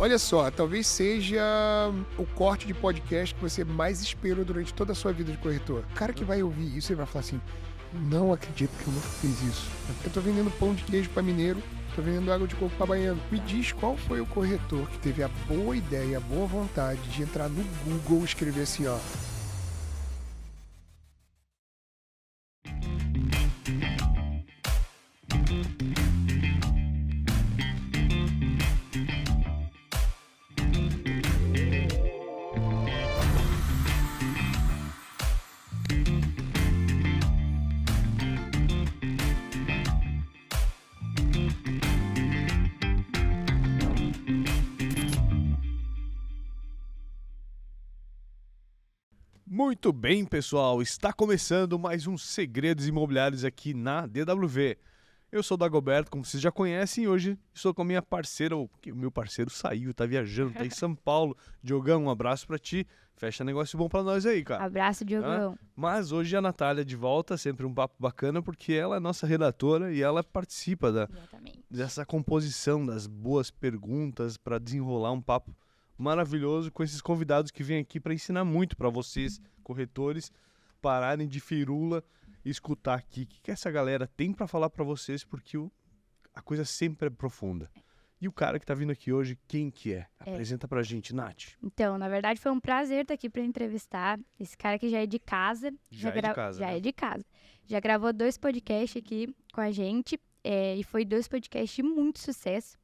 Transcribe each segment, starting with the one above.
Olha só, talvez seja o corte de podcast que você mais esperou durante toda a sua vida de corretor. O cara que vai ouvir isso, ele vai falar assim, não acredito que eu nunca fiz isso. Eu tô vendendo pão de queijo para mineiro, tô vendendo água de coco para baiano. Me diz qual foi o corretor que teve a boa ideia, a boa vontade de entrar no Google e escrever assim, ó. Muito bem, pessoal, está começando mais um Segredos Imobiliários aqui na DWV. Eu sou o Dagoberto, como vocês já conhecem, e hoje estou com a minha parceira, o meu parceiro saiu, tá viajando, tá em São Paulo. Diogão, um abraço pra ti, fecha negócio bom pra nós aí, cara. Abraço, Diogão. Mas hoje a Natália de volta, sempre um papo bacana, porque ela é nossa redatora e ela participa dessa composição das boas perguntas para desenrolar um papo maravilhoso com esses convidados que vêm aqui para ensinar muito para vocês, corretores, pararem de firula e escutar aqui o que essa galera tem para falar para vocês, porque a coisa sempre é profunda. E o cara que tá vindo aqui hoje, quem que é? Apresenta pra gente, Nath. Então, na verdade, foi um prazer estar aqui para entrevistar esse cara que já é de casa. Já é de casa. Já gravou 2 podcasts aqui com a gente e foi 2 podcasts de muito sucesso.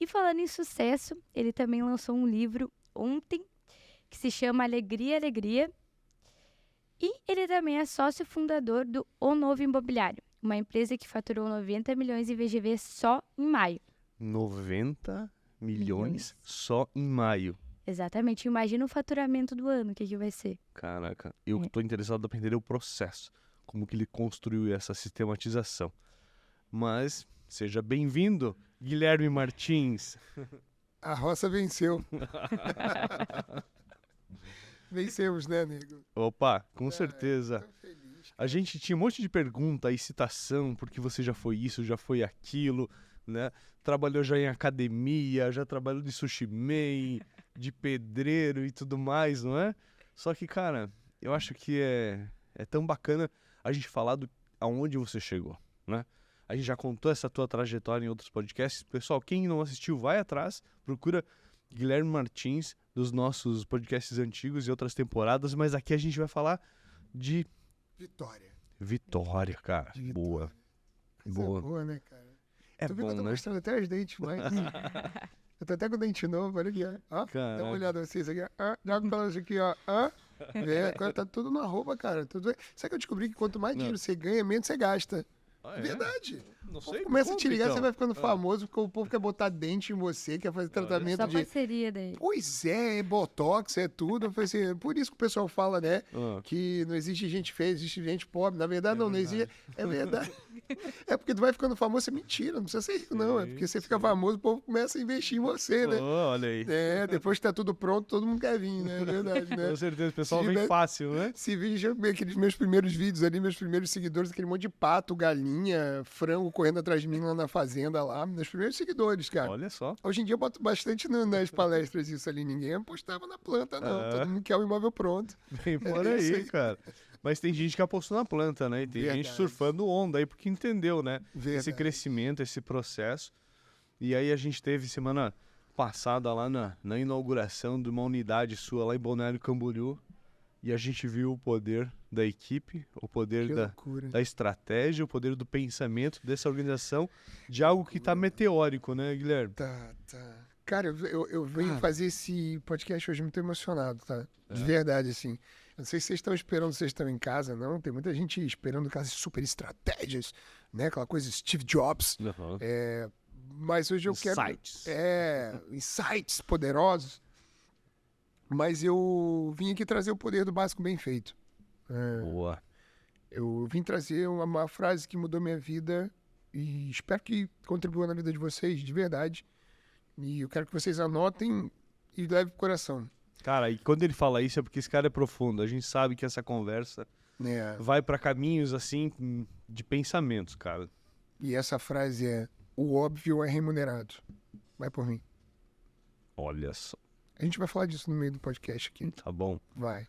E falando em sucesso, ele também lançou um livro ontem que se chama Alegria, Alegria. E ele também é sócio fundador do O Novo Imobiliário, uma empresa que faturou 90 milhões em VGV só em maio. 90 milhões só em maio. Exatamente. Imagina o faturamento do ano, o que vai ser. Caraca, eu tô interessado em aprender o processo, como que ele construiu essa sistematização. Mas seja bem-vindo, Guilherme Martins. A roça venceu. Vencemos, né, nego? Opa, com certeza. Tô feliz, A gente tinha um monte de pergunta e citação, porque você já foi isso, já foi aquilo, né? Trabalhou já em academia, já trabalhou de sushi man, de pedreiro e tudo mais, não é? Só que, cara, eu acho que é tão bacana a gente falar aonde você chegou, né? A gente já contou essa tua trajetória em outros podcasts. Pessoal, quem não assistiu, vai atrás, procura Guilherme Martins dos nossos podcasts antigos e outras temporadas, mas aqui a gente vai falar de Vitória, cara. De Vitória. Boa. Coisa boa, né, cara? É Tu viu que eu bom, tô né? mostrando até os dentes, mas... eu tô até com o dente novo, olha aqui, ó. Dá uma olhada vocês aqui, ó. Dá uma olhada aqui, ó. Agora tá tudo na roupa, cara. Sabe que eu descobri que quanto mais dinheiro você ganha, menos você gasta. Ah, é? Verdade. Não sei. Começa a te ligar, então. você vai ficando famoso, porque o povo quer botar dente em você, quer fazer tratamento Essa de... parceria daí. Pois é botox, é tudo. Eu falei assim, por isso que o pessoal fala, né? Que não existe gente feia, existe gente pobre. Na verdade, não existe. É verdade. É porque tu vai ficando famoso, é mentira, não precisa ser rico, não. É porque você fica famoso, o povo começa a investir em você, né? Olha aí. Depois que tá tudo pronto, todo mundo quer vir, né? É verdade, né? Com certeza, o pessoal Se vem tiver- fácil, né? Se veja aqueles meus primeiros vídeos ali, meus primeiros seguidores, aquele monte de pato, galinha, frango correndo atrás de mim lá na fazenda lá, meus primeiros seguidores, cara. Olha só. Hoje em dia eu boto bastante nas palestras isso ali, ninguém apostava na planta, não. Todo mundo quer o imóvel pronto. Vem por É isso aí, aí. cara. Mas tem gente que apostou na planta, né? E tem gente Verdade. surfando onda aí, porque entendeu, né? Esse Verdade. crescimento, esse processo. E aí a gente teve semana passada lá na inauguração de uma unidade sua lá em Balneário Camboriú. E a gente viu o poder da equipe, o poder Que da loucura. estratégia, o poder do pensamento dessa organização, de algo que tá meteórico, né, Guilherme? Tá. Cara, eu venho fazer esse podcast hoje muito emocionado, tá? De verdade, assim. Eu não sei se vocês estão esperando, vocês estão em casa, não. Tem muita gente esperando aquelas super estratégias, né? Aquela coisa Steve Jobs. Uhum. Mas hoje eu quero... Insights. Insights poderosos. Mas eu vim aqui trazer o poder do básico bem feito. Boa. Eu vim trazer uma frase que mudou minha vida e espero que contribua na vida de vocês, de verdade. E eu quero que vocês anotem e levem pro coração. Cara, e quando ele fala isso é porque esse cara é profundo. A gente sabe que essa conversa Né? vai pra caminhos, assim, de pensamentos, cara. E essa frase é: o óbvio é remunerado. Vai por mim. Olha só. A gente vai falar disso no meio do podcast aqui. Tá bom. Vai.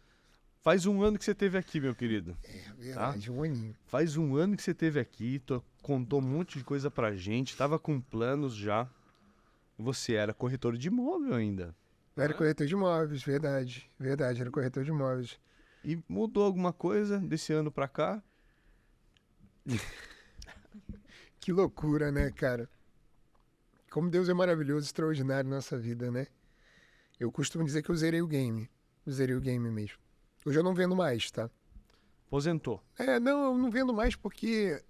Faz um ano que você esteve aqui, meu querido. É verdade, um aninho. Faz um ano que você esteve aqui, contou um monte de coisa pra gente, tava com planos já. Você era corretor de imóvel ainda. Eu era corretor de imóveis, verdade. Verdade, era corretor de imóveis. E mudou alguma coisa desse ano pra cá? Que loucura, né, cara? Como Deus é maravilhoso, extraordinário na nossa vida, né? Eu costumo dizer que eu zerei o game. Eu zerei o game mesmo. Hoje eu não vendo mais, tá? Aposentou. Não, eu não vendo mais porque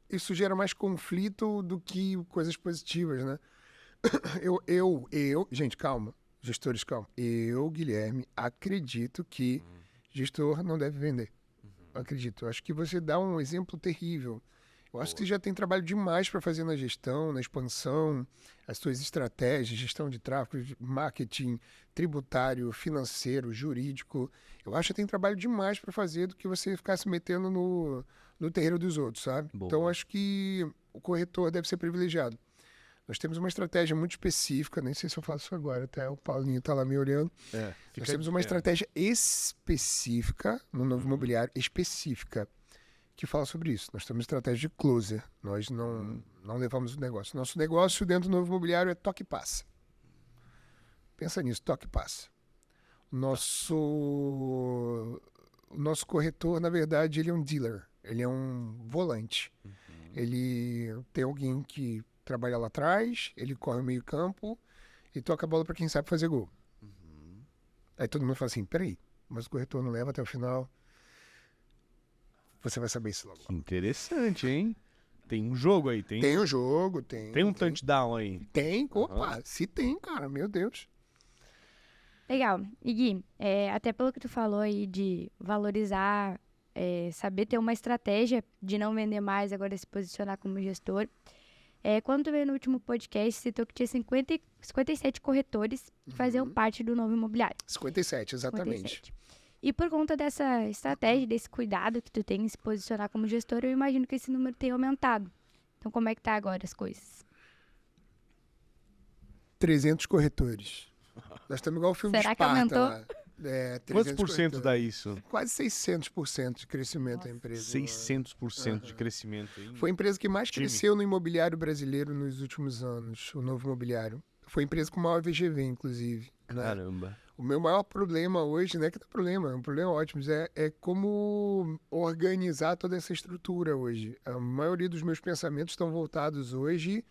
isso gera mais conflito do que coisas positivas, né? Gente, calma. Gestores, calma. Eu, Guilherme, acredito que gestor não deve vender. Acredito. Eu acho que você dá um exemplo terrível. Eu acho que você já tem trabalho demais para fazer na gestão, na expansão, as suas estratégias, gestão de tráfego, marketing, tributário, financeiro, jurídico. Eu acho que tem trabalho demais para fazer do que você ficar se metendo no terreiro dos outros, sabe? Boa. Então, acho que o corretor deve ser privilegiado. Nós temos uma estratégia muito específica, nem sei se eu faço isso agora, até o Paulinho está lá me olhando. Nós temos uma estratégia específica no novo imobiliário, específica, que fala sobre isso. Nós temos estratégia de closer. Nós não levamos o negócio. Nosso negócio dentro do novo imobiliário é toque e passa. Pensa nisso, toque e passa. O nosso corretor, na verdade, ele é um dealer. Ele é um volante. Ele tem alguém que trabalha lá atrás, ele corre o meio campo e toca a bola para quem sabe fazer gol. Aí todo mundo fala assim, peraí, mas o corretor não leva até o final. Você vai saber isso logo. Interessante, hein? Tem um jogo aí, tem? Tem um jogo, tem. Tem um touchdown aí? Tem, opa, se tem, cara, meu Deus. Legal. E Gui, até pelo que tu falou aí de valorizar, saber ter uma estratégia de não vender mais, agora se posicionar como gestor. Quando tu veio no último podcast, citou que tinha 57 corretores que faziam parte do novo imobiliário. 57, exatamente. 57. E por conta dessa estratégia, desse cuidado que tu tem em se posicionar como gestor, eu imagino que esse número tenha aumentado. Então, como é que tá agora as coisas? 300 corretores. Nós estamos igual o filme Será de que Esparta aumentou? lá. 300 Quantos por cento corretores. dá isso? Quase 600% de crescimento da empresa. 600% de crescimento. Hein? Foi a empresa que mais cresceu no imobiliário brasileiro nos últimos anos, o novo imobiliário. Foi a empresa com maior VGV, inclusive. Né? Caramba. O meu maior problema hoje, não é que dá problema, é um problema ótimo, é como organizar toda essa estrutura hoje. A maioria dos meus pensamentos estão voltados hoje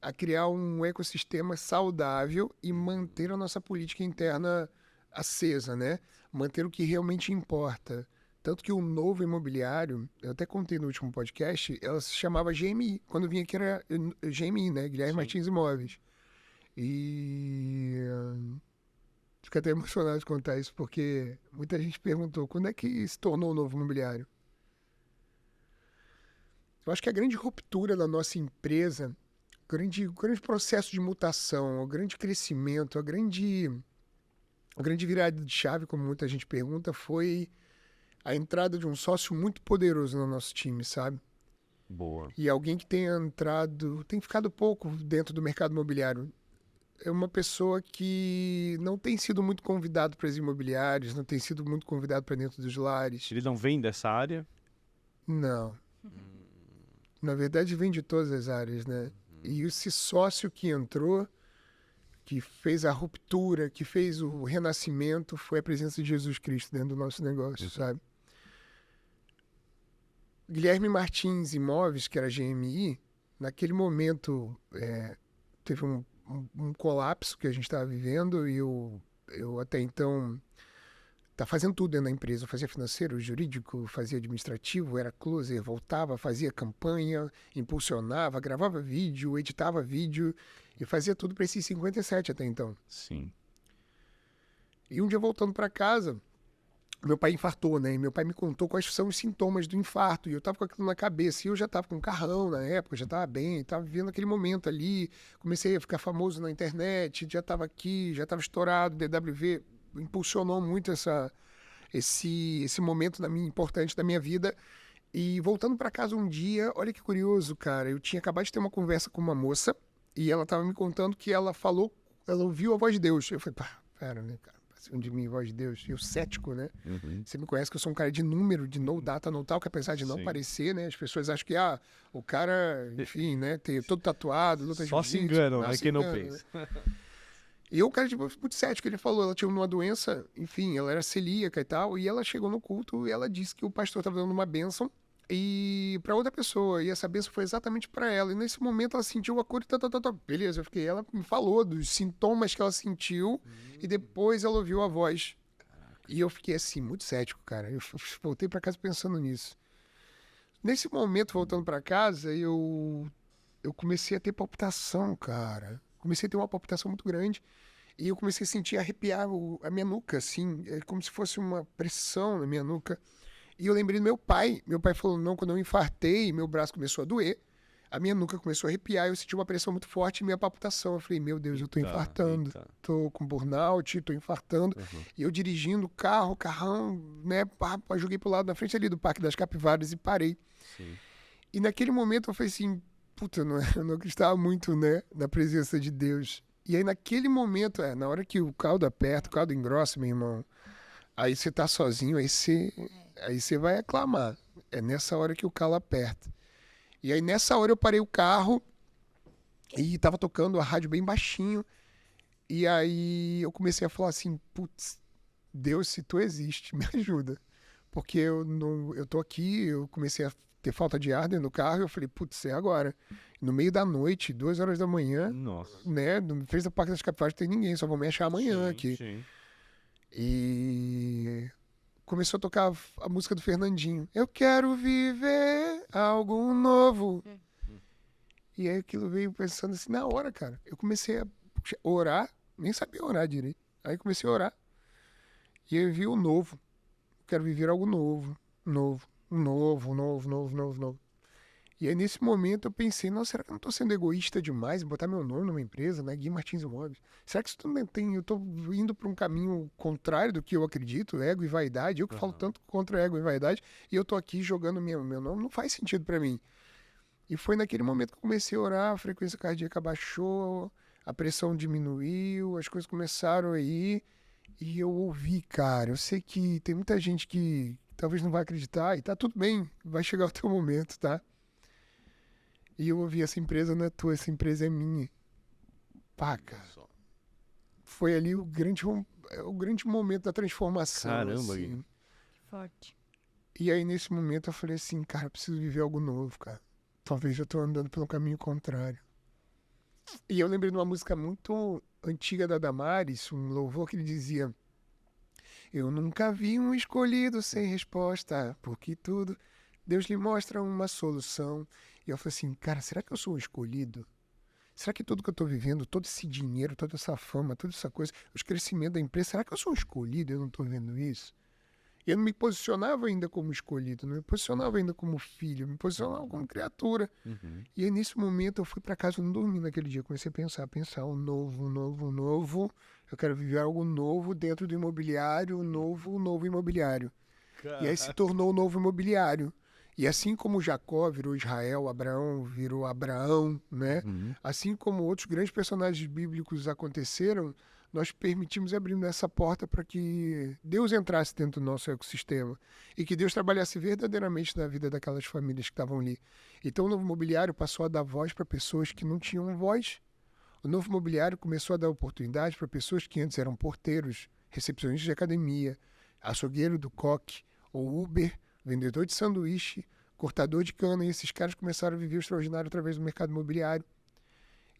a criar um ecossistema saudável e manter a nossa política interna acesa, né? Manter o que realmente importa. Tanto que o novo imobiliário, eu até contei no último podcast, ela se chamava GMI. Quando eu vim aqui era GMI, né? Guilherme Martins Imóveis. E fico até emocionado de contar isso, porque muita gente perguntou quando é que se tornou o novo imobiliário. Eu acho que a grande ruptura da nossa empresa, o grande processo de mutação, o grande crescimento, a grande virada de chave, como muita gente pergunta, foi a entrada de um sócio muito poderoso no nosso time, sabe? Boa. E alguém que tem ficado pouco dentro do mercado imobiliário. É uma pessoa que não tem sido muito convidado para as imobiliárias, não tem sido muito convidado para dentro dos lares. Ele não vem dessa área? Não. Na verdade, vem de todas as áreas, né? E esse sócio que entrou, que fez a ruptura, que fez o renascimento, foi a presença de Jesus Cristo dentro do nosso negócio, sabe? Guilherme Martins Imóveis, que era GMI, naquele momento teve um colapso que a gente estava vivendo e eu até então estava fazendo tudo dentro da empresa. Eu fazia financeiro, jurídico, fazia administrativo, era closer, voltava, fazia campanha, impulsionava, gravava vídeo, editava vídeo e fazia tudo para esses 57 até então. Sim. E um dia voltando para casa, meu pai infartou, né? E meu pai me contou quais são os sintomas do infarto. E eu tava com aquilo na cabeça. E eu já tava com um carrão na época, já tava bem, tava vivendo aquele momento ali. Comecei a ficar famoso na internet, já tava aqui, já tava estourado. DWV impulsionou muito esse momento importante da minha vida. E voltando para casa um dia, olha que curioso, cara. Eu tinha acabado de ter uma conversa com uma moça e ela tava me contando que ela falou ela ouviu a voz de Deus. Eu falei, pá, pera, né, cara? De mim, voz de Deus. Eu cético, né? Você me conhece que eu sou um cara de número, de no data, no tal, que apesar de não parecer, né? As pessoas acham que, o cara, enfim, né? Tem todo tatuado, luta só se enganam, né? Quem não pensa. Né? E o cara, tipo, muito cético, ele falou, ela tinha uma doença, enfim, ela era celíaca e tal, e ela chegou no culto e ela disse que o pastor estava dando uma bênção e para outra pessoa, e essa bênção foi exatamente para ela. E nesse momento ela sentiu a cura, beleza, eu fiquei, ela me falou dos sintomas que ela sentiu e depois ela ouviu a voz. E eu fiquei assim, muito cético, cara. Eu voltei para casa pensando nisso. Nesse momento, voltando para casa, eu comecei a ter palpitação, cara. Comecei a ter uma palpitação muito grande e eu comecei a sentir arrepiar a minha nuca, assim, como se fosse uma pressão na minha nuca. E eu lembrei do meu pai. Meu pai falou, não, quando eu infartei, meu braço começou a doer, a minha nuca começou a arrepiar, eu senti uma pressão muito forte e minha palpitação. Eu falei, meu Deus, eu tô infartando. Tô com burnout, tô infartando. E eu dirigindo o carrão, né, joguei pro lado na frente ali do Parque das Capivaras e parei. Sim. E naquele momento eu falei assim, puta, eu não acreditava muito, né, na presença de Deus. E aí naquele momento, na hora que o caldo aperta, o caldo engrossa, meu irmão, aí você tá sozinho, aí você vai aclamar. É nessa hora que o calo aperta. E aí nessa hora eu parei o carro e tava tocando a rádio bem baixinho. E aí eu comecei a falar assim, putz, Deus, se tu existe, me ajuda. Porque eu tô aqui, eu comecei a ter falta de ar dentro do carro, eu falei, putz, é agora. No meio da noite, 2 horas da manhã, né, não fez a Parque das Capivaras, não tem ninguém, só vão me achar amanhã aqui. Sim. E começou a tocar a música do Fernandinho. Eu quero viver algo novo. E aí aquilo veio pensando assim, na hora, cara. Eu comecei a orar, nem sabia orar direito. Aí comecei a orar. E eu vi o novo. Quero viver algo novo. Novo. Novo. E aí nesse momento eu pensei, nossa, será que eu não tô sendo egoísta demais em botar meu nome numa empresa, né? Gui Martins Imóveis? Será que isso não tem, eu tô indo para um caminho contrário do que eu acredito, ego e vaidade? Eu que falo tanto contra ego e vaidade, e eu tô aqui jogando meu nome, não faz sentido para mim. E foi naquele momento que eu comecei a orar, a frequência cardíaca baixou, a pressão diminuiu, as coisas começaram a ir, e eu ouvi, cara, eu sei que tem muita gente que talvez não vai acreditar, e tá tudo bem, vai chegar o teu momento, tá? E eu ouvi, essa empresa não é tua, essa empresa é minha. Pá, cara. Foi ali o grande momento da transformação. Caramba, assim. Que forte. E aí, nesse momento, eu falei assim, cara, eu preciso viver algo novo, cara. Talvez eu tô andando pelo caminho contrário. E eu lembrei de uma música muito antiga da Damares, um louvor que ele dizia, eu nunca vi um escolhido sem resposta, porque tudo... Deus lhe mostra uma solução. E eu falei assim, cara, será que eu sou um escolhido? Será que tudo que eu tô vivendo, todo esse dinheiro, toda essa fama, toda essa coisa, os crescimentos da empresa, será que eu sou um escolhido e eu não tô vendo isso? E eu não me posicionava ainda como escolhido, não me posicionava ainda como filho, me posicionava como criatura. E aí nesse momento eu fui para casa, eu não dormi naquele dia, comecei a pensar, um novo, eu quero viver algo novo dentro do imobiliário, novo imobiliário. E aí se tornou o novo imobiliário. E assim como Jacó virou Israel, Abraão virou Abraão, né? Assim como outros grandes personagens bíblicos aconteceram, nós permitimos abrindo essa porta para que Deus entrasse dentro do nosso ecossistema e que Deus trabalhasse verdadeiramente na vida daquelas famílias que estavam ali. Então o novo imobiliário passou a dar voz para pessoas que não tinham voz. O novo imobiliário começou a dar oportunidade para pessoas que antes eram porteiros, recepcionistas de academia, açougueiro do coque, ou Uber, vendedor de sanduíche, cortador de cana, e esses caras começaram a viver o extraordinário através do mercado imobiliário.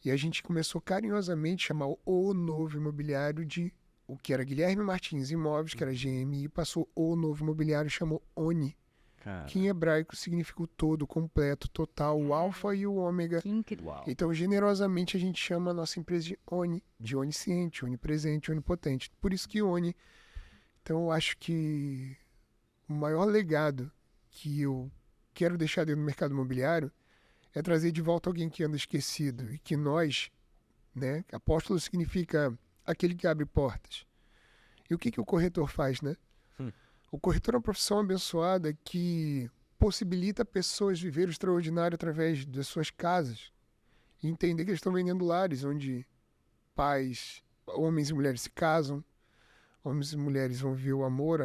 E a gente começou carinhosamente a chamar o novo imobiliário de o que era Guilherme Martins Imóveis, que era GMI, passou o novo imobiliário e chamou ONI, que em hebraico significa o todo, completo, total, o alfa e o ômega. Que incrível. Então, generosamente, a gente chama a nossa empresa de ONI, de onisciente, onipresente, onipotente. Por isso que ONI. Então, eu acho que o maior legado que eu quero deixar dentro do mercado imobiliário é trazer de volta alguém que anda esquecido e que nós, né, apóstolo significa aquele que abre portas. E o que o corretor faz, né? O corretor é uma profissão abençoada que possibilita pessoas viver o extraordinário através das suas casas e entender que eles estão vendendo lares onde pais, homens e mulheres se casam, homens e mulheres vão viver o amor,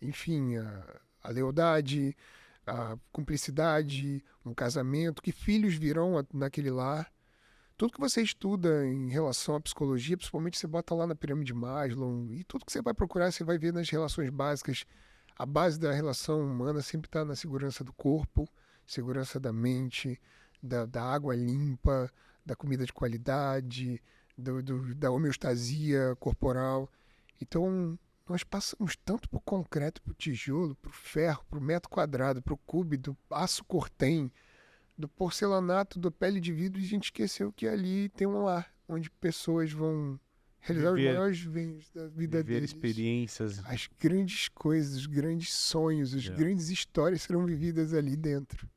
enfim, a lealdade, a cumplicidade, um casamento, que filhos virão naquele lar. Tudo que você estuda em relação à psicologia, principalmente você bota lá na pirâmide de Maslow, e tudo que você vai procurar, você vai ver nas relações básicas. A base da relação humana sempre está na segurança do corpo, segurança da mente, da água limpa, da comida de qualidade, da homeostasia corporal. Então, nós passamos tanto para o concreto, para o tijolo, para o ferro, para o metro quadrado, para o cúbico, do aço cortem, do porcelanato, da pele de vidro, e a gente esqueceu que ali tem um lar, onde pessoas vão realizar os maiores bens da vida deles. Experiências. As grandes coisas, os grandes sonhos, as grandes histórias serão vividas ali dentro.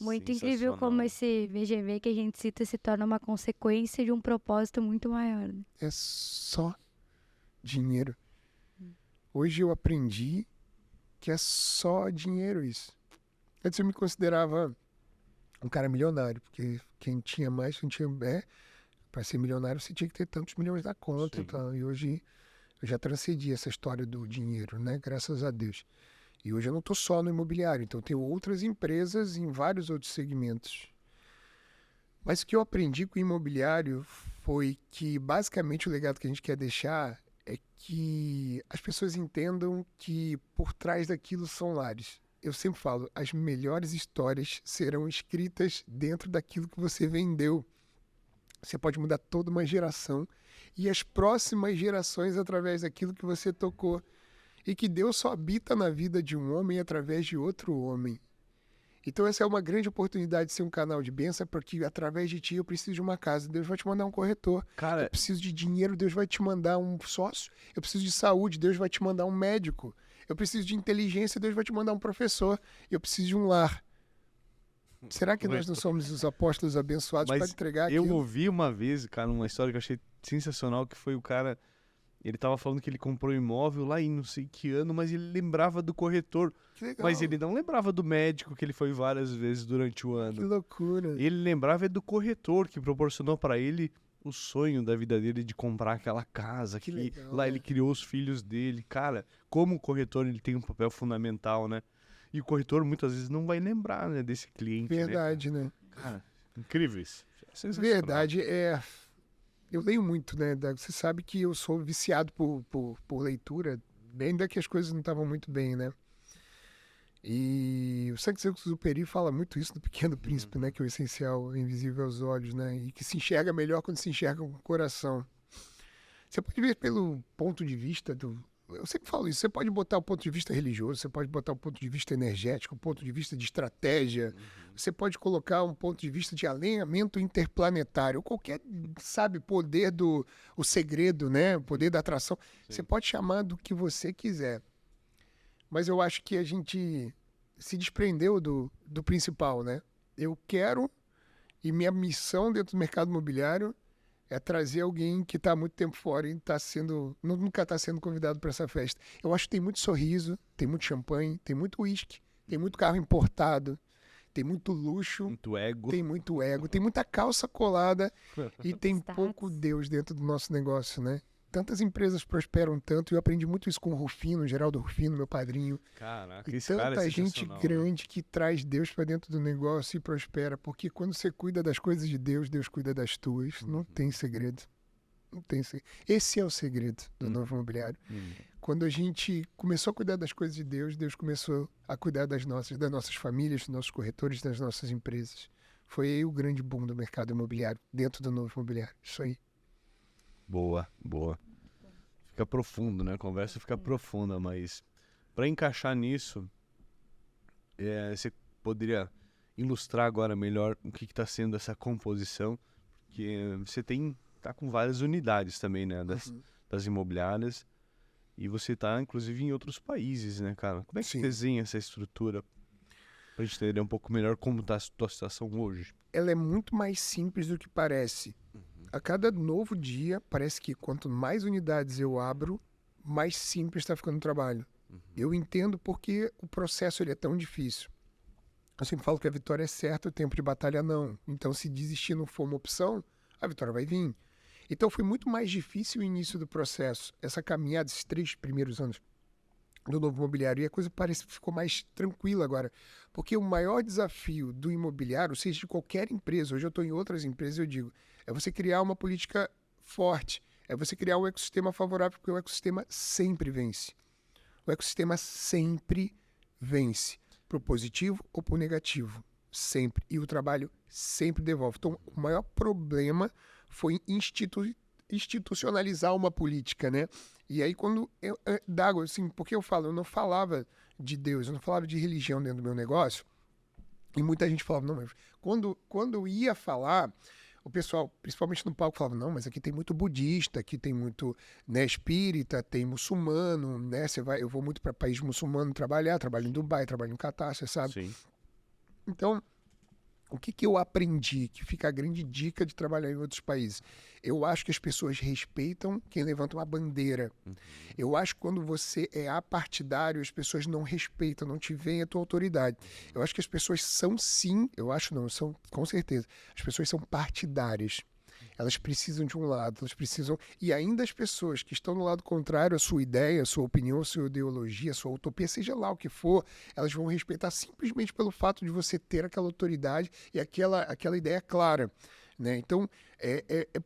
Muito incrível como esse VGV que a gente cita se torna uma consequência de um propósito muito maior. Né? É só dinheiro. Hoje eu aprendi que é só dinheiro isso. Antes eu me considerava um cara milionário, porque quem tinha mais, para ser milionário você tinha que ter tantos milhões na conta e tal. E hoje eu já transcendi essa história do dinheiro, né? Graças a Deus. E hoje eu não estou só no imobiliário, então eu tenho outras empresas em vários outros segmentos. Mas o que eu aprendi com o imobiliário foi que, basicamente, o legado que a gente quer deixar é que as pessoas entendam que por trás daquilo são lares. Eu sempre falo, as melhores histórias serão escritas dentro daquilo que você vendeu. Você pode mudar toda uma geração e as próximas gerações através daquilo que você tocou. E que Deus só habita na vida de um homem através de outro homem. Então essa é uma grande oportunidade de ser um canal de bênção, porque através de ti eu preciso de uma casa, Deus vai te mandar um corretor. Cara, eu preciso de dinheiro, Deus vai te mandar um sócio. Eu preciso de saúde, Deus vai te mandar um médico. Eu preciso de inteligência, Deus vai te mandar um professor. Eu preciso de um lar. Será que nós não somos os apóstolos abençoados para entregar aquilo? Eu ouvi uma vez, cara, uma história que eu achei sensacional, que foi o cara... Ele tava falando que ele comprou um imóvel lá em não sei que ano, mas ele lembrava do corretor. Que legal. Mas ele não lembrava do médico que ele foi várias vezes durante o ano. Que loucura. Ele lembrava do corretor que proporcionou para ele o sonho da vida dele de comprar aquela casa. Que legal, lá ele criou os filhos dele. Cara, como o corretor ele tem um papel fundamental, né? E o corretor muitas vezes não vai lembrar, né, desse cliente. Verdade, né? Cara, incrível isso. É sensacional. Verdade, eu leio muito, né? Você sabe que eu sou viciado por leitura, ainda que as coisas não estavam muito bem, né? E o Saint-Exupéry fala muito isso no Pequeno Príncipe, né? Que é o essencial, é invisível aos olhos, né? E que se enxerga melhor quando se enxerga com o coração. Você pode ver pelo ponto de vista eu sempre falo isso, você pode botar o ponto de vista religioso, você pode botar o ponto de vista energético, o ponto de vista de estratégia, você pode colocar um ponto de vista de alinhamento interplanetário, qualquer, poder o segredo, né? O poder da atração. Sim. Você pode chamar do que você quiser. Mas eu acho que a gente se desprendeu do principal, né? Eu quero, e minha missão dentro do mercado imobiliário é trazer alguém que está há muito tempo fora e nunca está sendo convidado para essa festa. Eu acho que tem muito sorriso, tem muito champanhe, tem muito uísque, tem muito carro importado, tem muito luxo, tem muito ego, tem muita calça colada e tem pouco Deus dentro do nosso negócio, né? Tantas empresas prosperam tanto, e eu aprendi muito isso com o Rufino, Geraldo Rufino, meu padrinho. Caraca, e esse cara é gente grande, né? Que traz Deus para dentro do negócio e prospera, porque quando você cuida das coisas de Deus, Deus cuida das tuas. Não tem segredo. Não tem segredo. Esse é o segredo do novo imobiliário. Quando a gente começou a cuidar das coisas de Deus, Deus começou a cuidar das nossas famílias, dos nossos corretores, das nossas empresas. Foi aí o grande boom do mercado imobiliário, dentro do novo imobiliário. Isso aí. Boa. Fica profundo, né? A conversa fica profunda, mas para encaixar nisso, você poderia ilustrar agora melhor o que está sendo essa composição, porque você tá com várias unidades também, né? Das imobiliárias, e você tá, inclusive, em outros países, né, cara? Como é que você desenha essa estrutura pra gente entender um pouco melhor como tá a tua situação hoje? Ela é muito mais simples do que parece. A cada novo dia, parece que quanto mais unidades eu abro, mais simples está ficando o trabalho. Eu entendo porque o processo ele é tão difícil. Eu sempre falo que a vitória é certa, o tempo de batalha não. Então, se desistir não for uma opção, a vitória vai vir. Então foi muito mais difícil o início do processo, essa caminhada, esses 3 primeiros anos do novo imobiliário, e a coisa parece que ficou mais tranquila agora, porque o maior desafio do imobiliário, seja de qualquer empresa, hoje eu estou em outras empresas, eu digo, é você criar uma política forte, é você criar um ecossistema favorável, porque o ecossistema sempre vence. O ecossistema sempre vence, pro positivo ou pro negativo, sempre, e o trabalho sempre devolve. Então, o maior problema foi institucionalizar uma política, né? E aí quando Dago, assim, porque eu não falava de Deus, eu não falava de religião dentro do meu negócio, e muita gente falava, não, mas quando eu ia falar, o pessoal, principalmente no palco, falava, não, mas aqui tem muito budista, aqui tem muito, né, espírita, tem muçulmano, né? Eu vou muito para país muçulmano trabalho em Dubai, trabalho em Catar, você sabe? Sim. Então, o que eu aprendi, que fica a grande dica de trabalhar em outros países? Eu acho que as pessoas respeitam quem levanta uma bandeira. Eu acho que quando você é apartidário, as pessoas não respeitam, não te veem a tua autoridade. Eu acho que as pessoas são sim, são com certeza, as pessoas são partidárias. Elas precisam de um lado, e ainda as pessoas que estão no lado contrário à sua ideia, à sua opinião, à sua ideologia, à sua utopia, seja lá o que for, elas vão respeitar simplesmente pelo fato de você ter aquela autoridade e aquela ideia clara, né? Então,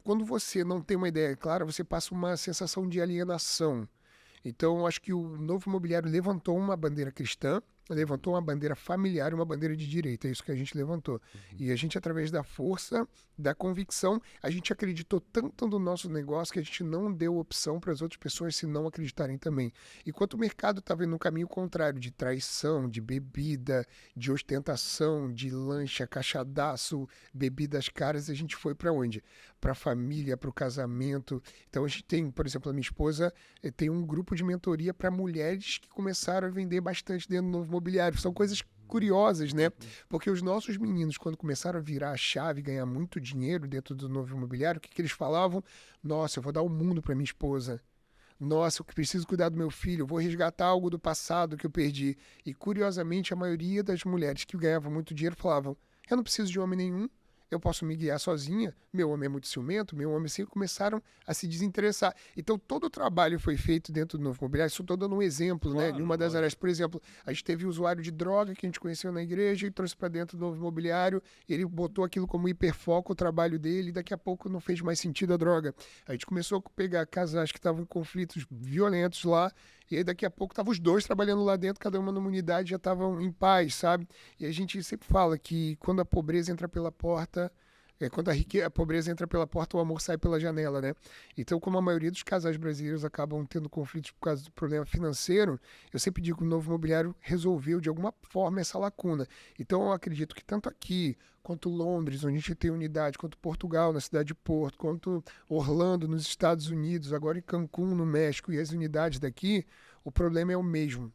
quando você não tem uma ideia clara, você passa uma sensação de alienação. Então, eu acho que o novo imobiliário levantou uma bandeira cristã, levantou uma bandeira familiar e uma bandeira de direita. É isso que a gente levantou. E a gente, através da força, da convicção, a gente acreditou tanto no nosso negócio que a gente não deu opção para as outras pessoas se não acreditarem também. Enquanto o mercado estava indo no caminho contrário, de traição, de bebida, de ostentação, de lancha, caixadaço, bebidas caras, a gente foi para onde? Para a família, para o casamento. Então a gente tem, por exemplo, a minha esposa tem um grupo de mentoria para mulheres que começaram a vender bastante dentro do novo imobiliário. São coisas curiosas, né? Porque os nossos meninos, quando começaram a virar a chave e ganhar muito dinheiro dentro do novo imobiliário, o que eles falavam? Nossa, eu vou dar o mundo para minha esposa. Nossa, eu preciso cuidar do meu filho, eu vou resgatar algo do passado que eu perdi. E, curiosamente, a maioria das mulheres que ganhavam muito dinheiro falavam, eu não preciso de homem nenhum, eu posso me guiar sozinha, meu homem é muito ciumento, meu homem assim, começaram a se desinteressar. Então, todo o trabalho foi feito dentro do novo imobiliário, só estou dando um exemplo, claro, né, de uma das áreas. Por exemplo, a gente teve usuário de droga que a gente conheceu na igreja e trouxe para dentro do novo imobiliário, e ele botou aquilo como hiperfoco, o trabalho dele, e daqui a pouco não fez mais sentido a droga. A gente começou a pegar casais que estavam em conflitos violentos lá, e aí daqui a pouco estavam os dois trabalhando lá dentro, cada uma numa unidade, já estavam em paz, sabe? E a gente sempre fala que quando a pobreza entra pela porta, quando a pobreza entra pela porta, o amor sai pela janela, né? Então, como a maioria dos casais brasileiros acabam tendo conflitos por causa do problema financeiro, eu sempre digo que o novo imobiliário resolveu, de alguma forma, essa lacuna. Então, eu acredito que tanto aqui, quanto Londres, onde a gente tem unidade, quanto Portugal, na cidade de Porto, quanto Orlando, nos Estados Unidos, agora em Cancún, no México, e as unidades daqui, o problema é o mesmo.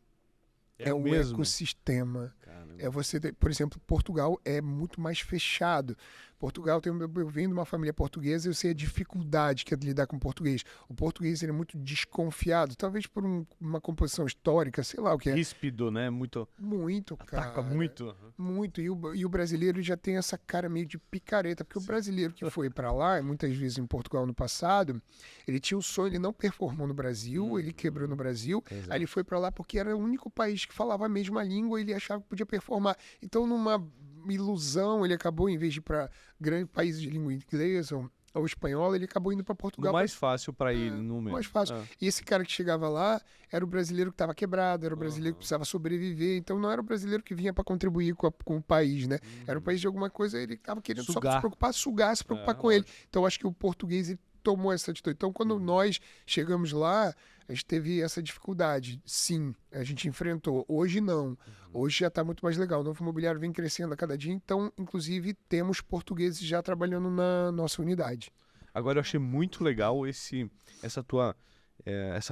É o ecossistema. Caramba. É você ter, por exemplo, Portugal é muito mais fechado. Portugal eu venho de uma família portuguesa e eu sei a dificuldade que é de lidar com o português. O português ele é muito desconfiado, talvez por uma composição histórica, sei lá o que é. Ríspido, né? Muito, cara. Ataca muito. Muito. E o brasileiro já tem essa cara meio de picareta, porque o brasileiro que foi para lá, muitas vezes em Portugal no passado, ele tinha um sonho, ele não performou no Brasil, ele quebrou no Brasil, aí ele foi para lá porque era o único país que falava a mesma língua e ele achava que podia performar. Então, numa ilusão, ele acabou, em vez de ir para grandes países de língua inglesa ou espanhola, ele acabou indo para Portugal. O mais fácil para ele, no mesmo. Mais fácil. E esse cara que chegava lá era o brasileiro que estava quebrado, era o brasileiro que precisava sobreviver. Então não era o brasileiro que vinha para contribuir com o país, né? Era o país de alguma coisa, ele estava querendo só se preocupar com ele. Então acho que o português ele tomou essa atitude. Então quando nós chegamos lá, a gente teve essa dificuldade. Sim, a gente enfrentou. Hoje não. Hoje já está muito mais legal. O novo imobiliário vem crescendo a cada dia, então, inclusive, temos portugueses já trabalhando na nossa unidade. Agora, eu achei muito legal essa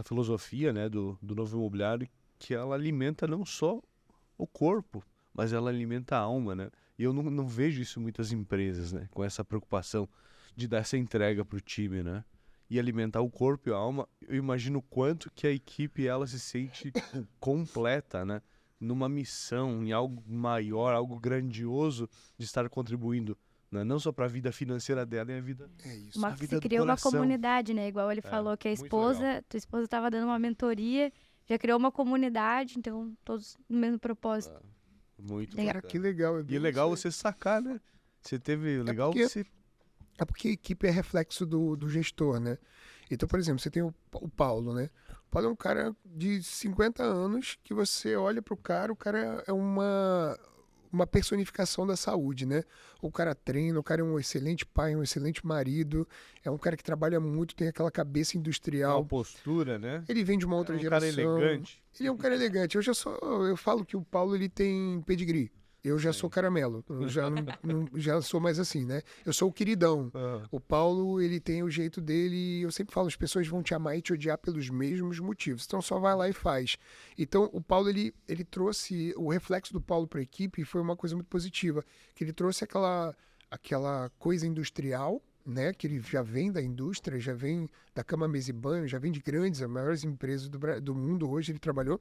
filosofia, né, do novo imobiliário, que ela alimenta não só o corpo, mas ela alimenta a alma, né? E eu não vejo isso em muitas empresas, né, com essa preocupação de dar essa entrega para o time, né? E alimentar o corpo e a alma. Eu imagino o quanto que a equipe ela se sente completa, né? Numa missão, em algo maior, algo grandioso de estar contribuindo né? Não só para a vida financeira dela, e a vida... É isso. Você criou uma comunidade, né? Igual ele falou que tua esposa estava dando uma mentoria, já criou uma comunidade, então todos no mesmo propósito. Muito Cara, que legal. E é legal você sacar, né? Você teve... Legal você... É porque a equipe é reflexo do gestor, né? Então, por exemplo, você tem o Paulo, né? O Paulo é um cara de 50 anos que você olha pro cara, o cara é uma personificação da saúde, né? O cara treina, o cara é um excelente pai, um excelente marido, é um cara que trabalha muito, tem aquela cabeça industrial. Uma postura, né? Ele vem de uma outra geração. Um cara elegante. Ele é um cara elegante. Eu falo que o Paulo, ele tem pedigree. Eu já sou caramelo, eu já sou mais assim, né? Eu sou o queridão. O Paulo, ele tem o jeito dele, eu sempre falo, as pessoas vão te amar e te odiar pelos mesmos motivos. Então só vai lá e faz. Então o Paulo, ele trouxe, o reflexo do Paulo para a equipe foi uma coisa muito positiva, que ele trouxe aquela coisa industrial, né? Que ele já vem da indústria, já vem da cama, mesa e banho, já vem de grandes, as maiores empresas do mundo hoje ele trabalhou.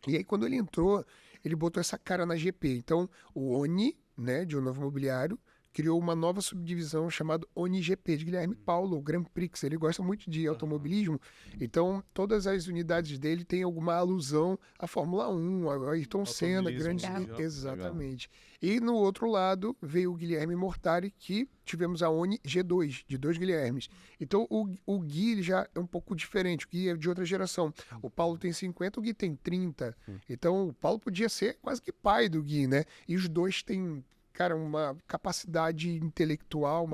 E aí quando ele entrou, ele botou essa cara na GP. Então, o ONI, né, de um novo imobiliário, criou uma nova subdivisão chamada ONI-GP, de Guilherme Paulo, o Grand Prix. Ele gosta muito de automobilismo, então todas as unidades dele têm alguma alusão à Fórmula 1, a Ayrton Senna, grande... Exatamente. E no outro lado veio o Guilherme Mortari, que tivemos a ONI G2, de 2 Guilhermes. Então o Gui ele já é um pouco diferente, o Gui é de outra geração. O Paulo tem 50, o Gui tem 30. Então o Paulo podia ser quase que pai do Gui, né? E os dois têm, cara, uma capacidade intelectual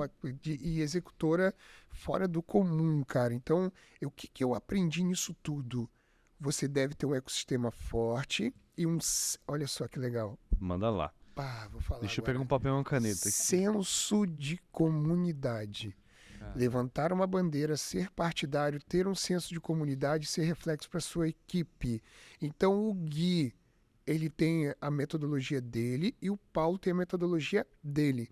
e executora fora do comum, cara. Então, o que eu aprendi nisso tudo? Você deve ter um ecossistema forte e olha só que legal. Manda lá. Vou falar Deixa agora. eu pegar um papel e uma caneta aqui. Senso de comunidade. Levantar uma bandeira, ser partidário, ter um senso de comunidade, ser reflexo para sua equipe. Então, o Gui, ele tem a metodologia dele e o Paulo tem a metodologia dele.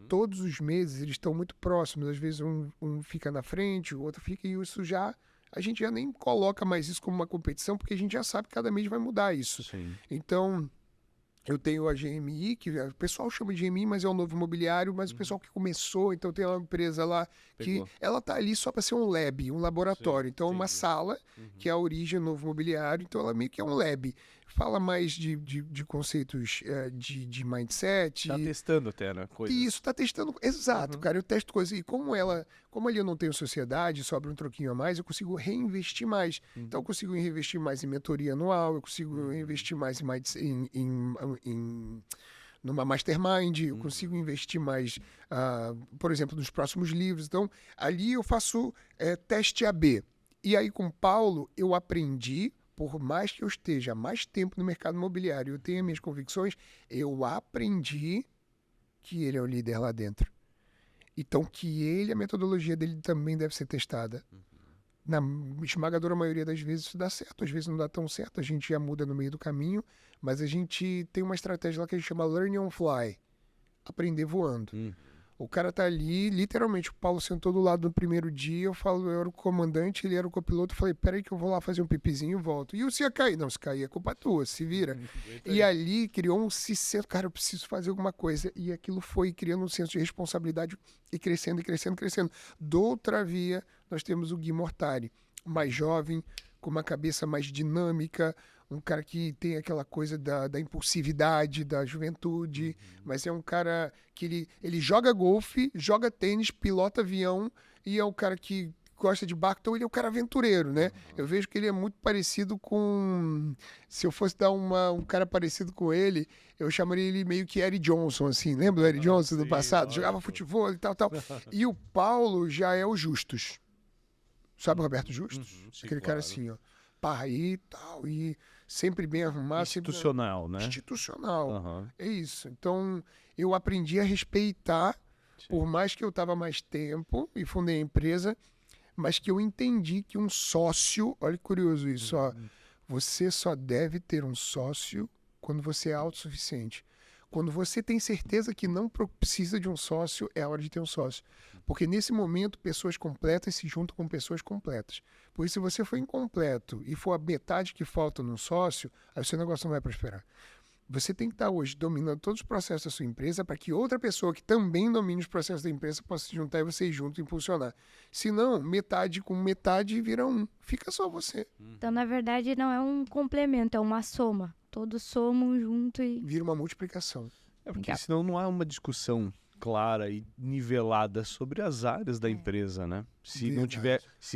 Todos os meses eles estão muito próximos. Às vezes um fica na frente, o outro fica, e isso já... A gente já nem coloca mais isso como uma competição, porque a gente já sabe que cada mês vai mudar isso. Sim. Então... Eu tenho a GMI, que o pessoal chama de GMI, mas é um novo imobiliário, mas o pessoal que começou, então tem uma empresa lá que ela tá ali só para ser um lab, um laboratório. Sim, então uma sala, que é a origem do novo imobiliário, então ela meio que é um lab. Fala mais de conceitos de mindset. Tá testando até, né? Coisas. Isso, tá testando. Exato, cara. Eu testo coisas. E como ali eu não tenho sociedade, sobra um troquinho a mais, eu consigo reinvestir mais. Então eu consigo reinvestir mais em mentoria anual, eu consigo investir mais numa mastermind, eu consigo investir mais, por exemplo, nos próximos livros. Então, ali eu faço teste AB. E aí, com o Paulo, eu aprendi, por mais que eu esteja mais tempo no mercado imobiliário, eu tenho minhas convicções, eu aprendi que ele é o líder lá dentro. Então, que a metodologia dele também deve ser testada. Na esmagadora maioria das vezes isso dá certo, às vezes não dá tão certo, a gente já muda no meio do caminho, mas a gente tem uma estratégia lá que a gente chama Learning on Fly, aprender voando. O cara tá ali, literalmente, o Paulo sentou do lado no primeiro dia, eu era o comandante, ele era o copiloto, eu falei, peraí que eu vou lá fazer um pipizinho e volto. E se ia cair? Não, se cair é culpa tua, se vira. E ali criou um senso, cara, eu preciso fazer alguma coisa. E aquilo foi criando um senso de responsabilidade e crescendo, e crescendo, crescendo. Do outra via, nós temos o Gui Mortari, mais jovem, com uma cabeça mais dinâmica, um cara que tem aquela coisa da impulsividade, da juventude, mas é um cara que ele joga golfe, joga tênis, pilota avião, e é um cara que gosta de barco, então ele é um cara aventureiro, né? Eu vejo que ele é muito parecido com... Se eu fosse dar um cara parecido com ele, eu chamaria ele meio que Eric Johnson, assim. Lembra do Eric Johnson do passado? Jogava futebol e tal. E o Paulo já é o Justus. Sabe o Roberto Justus? Aquele cara assim, ó. Pai e tal, e sempre bem arrumado. Institucional, né? Institucional. É isso. Então, eu aprendi a respeitar, por mais que eu estava mais tempo e fundei a empresa, mas que eu entendi que um sócio... Olha que curioso isso, ó. Você só deve ter um sócio quando você é autossuficiente. Quando você tem certeza que não precisa de um sócio, é a hora de ter um sócio. Porque nesse momento, pessoas completas se juntam com pessoas completas. Por isso, se você for incompleto e for a metade que falta num sócio, aí o seu negócio não vai prosperar. Você tem que estar hoje dominando todos os processos da sua empresa para que outra pessoa que também domine os processos da empresa possa se juntar e vocês juntos impulsionar. Se não, metade com metade vira um. Fica só você. Então, na verdade, não é um complemento, é uma soma. Todos somam junto e... Vira uma multiplicação. É porque senão não há uma discussão clara e nivelada sobre as áreas da empresa, né? Se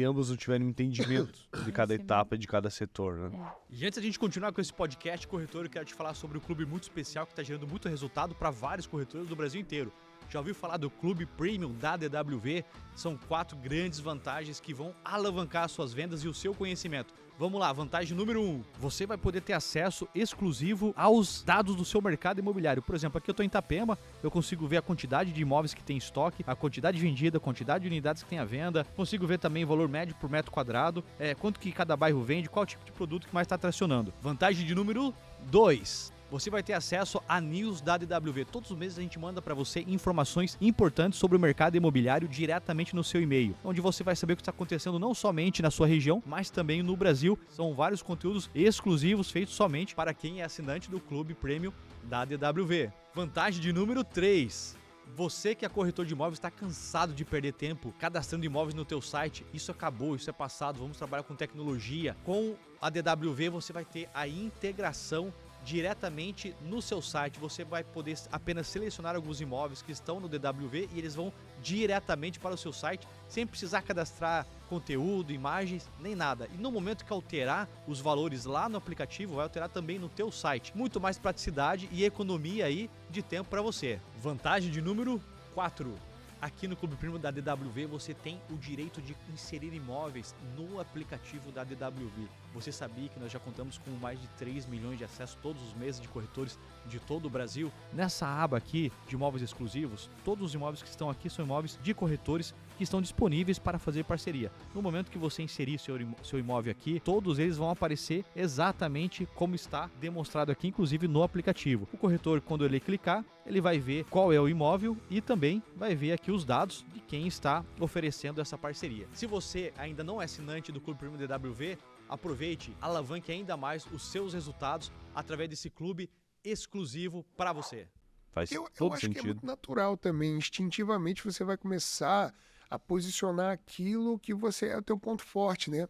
ambos não tiverem um entendimento de cada etapa, de cada setor, né? E antes da gente continuar com esse podcast, corretor, eu quero te falar sobre um clube muito especial que está gerando muito resultado para vários corretores do Brasil inteiro. Já ouviu falar do Clube Premium da DWV? São 4 grandes vantagens que vão alavancar as suas vendas e o seu conhecimento. Vamos lá, vantagem número 1. Você vai poder ter acesso exclusivo aos dados do seu mercado imobiliário. Por exemplo, aqui eu estou em Itapema, eu consigo ver a quantidade de imóveis que tem em estoque, a quantidade vendida, a quantidade de unidades que tem à venda. Consigo ver também o valor médio por metro quadrado, quanto que cada bairro vende, qual tipo de produto que mais está tracionando. Vantagem de número 2. Você vai ter acesso a news da DWV. Todos os meses a gente manda para você informações importantes sobre o mercado imobiliário diretamente no seu e-mail, onde você vai saber o que está acontecendo não somente na sua região, mas também no Brasil. São vários conteúdos exclusivos feitos somente para quem é assinante do Clube Premium da DWV. Vantagem de número 3. Você que é corretor de imóveis está cansado de perder tempo cadastrando imóveis no teu site. Isso acabou, isso é passado. Vamos trabalhar com tecnologia. Com a DWV você vai ter a integração diretamente no seu site. Você vai poder apenas selecionar alguns imóveis que estão no DWV e eles vão diretamente para o seu site, sem precisar cadastrar conteúdo, imagens, nem nada. E no momento que alterar os valores lá no aplicativo, vai alterar também no teu site. Muito mais praticidade e economia aí de tempo para você. Vantagem de número 4. Aqui no Clube Premium da DWV você tem o direito de inserir imóveis no aplicativo da DWV. Você sabia que nós já contamos com mais de 3 milhões de acessos todos os meses de corretores de todo o Brasil? Nessa aba aqui de imóveis exclusivos, todos os imóveis que estão aqui são imóveis de corretores que estão disponíveis para fazer parceria. No momento que você inserir seu imóvel aqui, todos eles vão aparecer exatamente como está demonstrado aqui, inclusive no aplicativo. O corretor, quando ele clicar, ele vai ver qual é o imóvel e também vai ver aqui os dados de quem está oferecendo essa parceria. Se você ainda não é assinante do Clube Premium DWV, aproveite, alavanque ainda mais os seus resultados através desse clube exclusivo para você. Faz Eu todo acho sentido. que é muito natural também. Instintivamente você vai começar a posicionar aquilo que você é o teu ponto forte, né?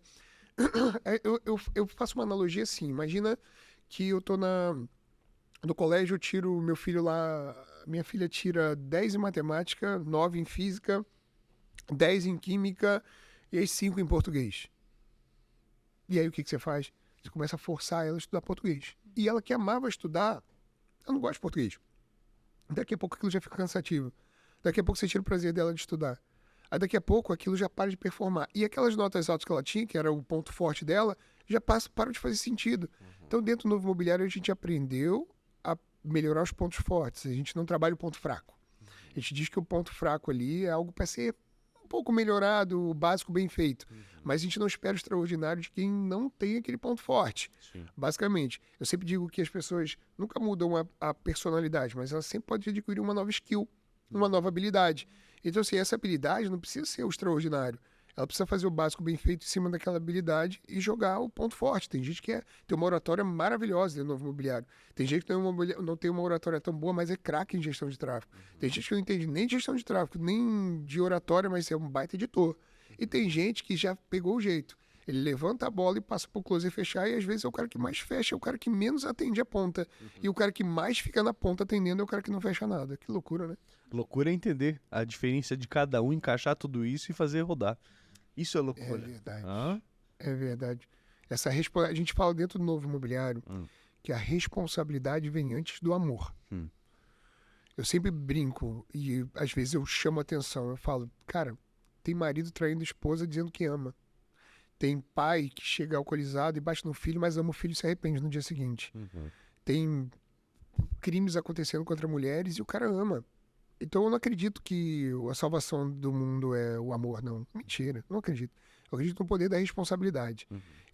Eu faço uma analogia assim. Imagina que eu tô no colégio, eu tiro meu filho lá, minha filha tira 10 em matemática, 9 em física, 10 em química e aí 5 em português. E aí o que você faz? Você começa a forçar ela a estudar português. E ela que amava estudar, ela não gosta de português. Daqui a pouco aquilo já fica cansativo. Daqui a pouco você tira o prazer dela de estudar. Aí daqui a pouco aquilo já para de performar. E aquelas notas altas que ela tinha, que era o ponto forte dela, já param de fazer sentido. Então dentro do novo imobiliário a gente aprendeu a melhorar os pontos fortes. A gente não trabalha o ponto fraco. A gente diz que o ponto fraco ali é algo para ser um pouco melhorado, o básico bem feito. Mas a gente não espera o extraordinário de quem não tem aquele ponto forte. Sim. Basicamente, eu sempre digo que as pessoas nunca mudam a personalidade, mas elas sempre podem adquirir uma nova skill, uma nova habilidade. Então, assim, essa habilidade não precisa ser o extraordinário. Ela precisa fazer o básico bem feito em cima daquela habilidade e jogar o ponto forte. Tem gente que tem uma oratória maravilhosa dentro do novo imobiliário. Tem gente que não tem uma oratória tão boa, mas é craque em gestão de tráfego. Tem gente que não entende nem de gestão de tráfego, nem de oratória, mas é um baita editor. E tem gente que já pegou o jeito. Ele levanta a bola e passa pro closer fechar, e às vezes é o cara que mais fecha, é o cara que menos atende a ponta. E o cara que mais fica na ponta atendendo é o cara que não fecha nada. Que loucura, né? Loucura é entender a diferença de cada um, encaixar tudo isso e fazer rodar. Isso é loucura. É verdade. Hã? É verdade. A gente fala dentro do novo imobiliário que a responsabilidade vem antes do amor. Eu sempre brinco e às vezes eu chamo a atenção. Eu falo, cara, tem marido traindo esposa dizendo que ama. Tem pai que chega alcoolizado e bate no filho, mas ama o filho e se arrepende no dia seguinte. Tem crimes acontecendo contra mulheres e o cara ama. Então eu não acredito que a salvação do mundo é o amor, não. Mentira, não acredito. Eu acredito no poder da responsabilidade.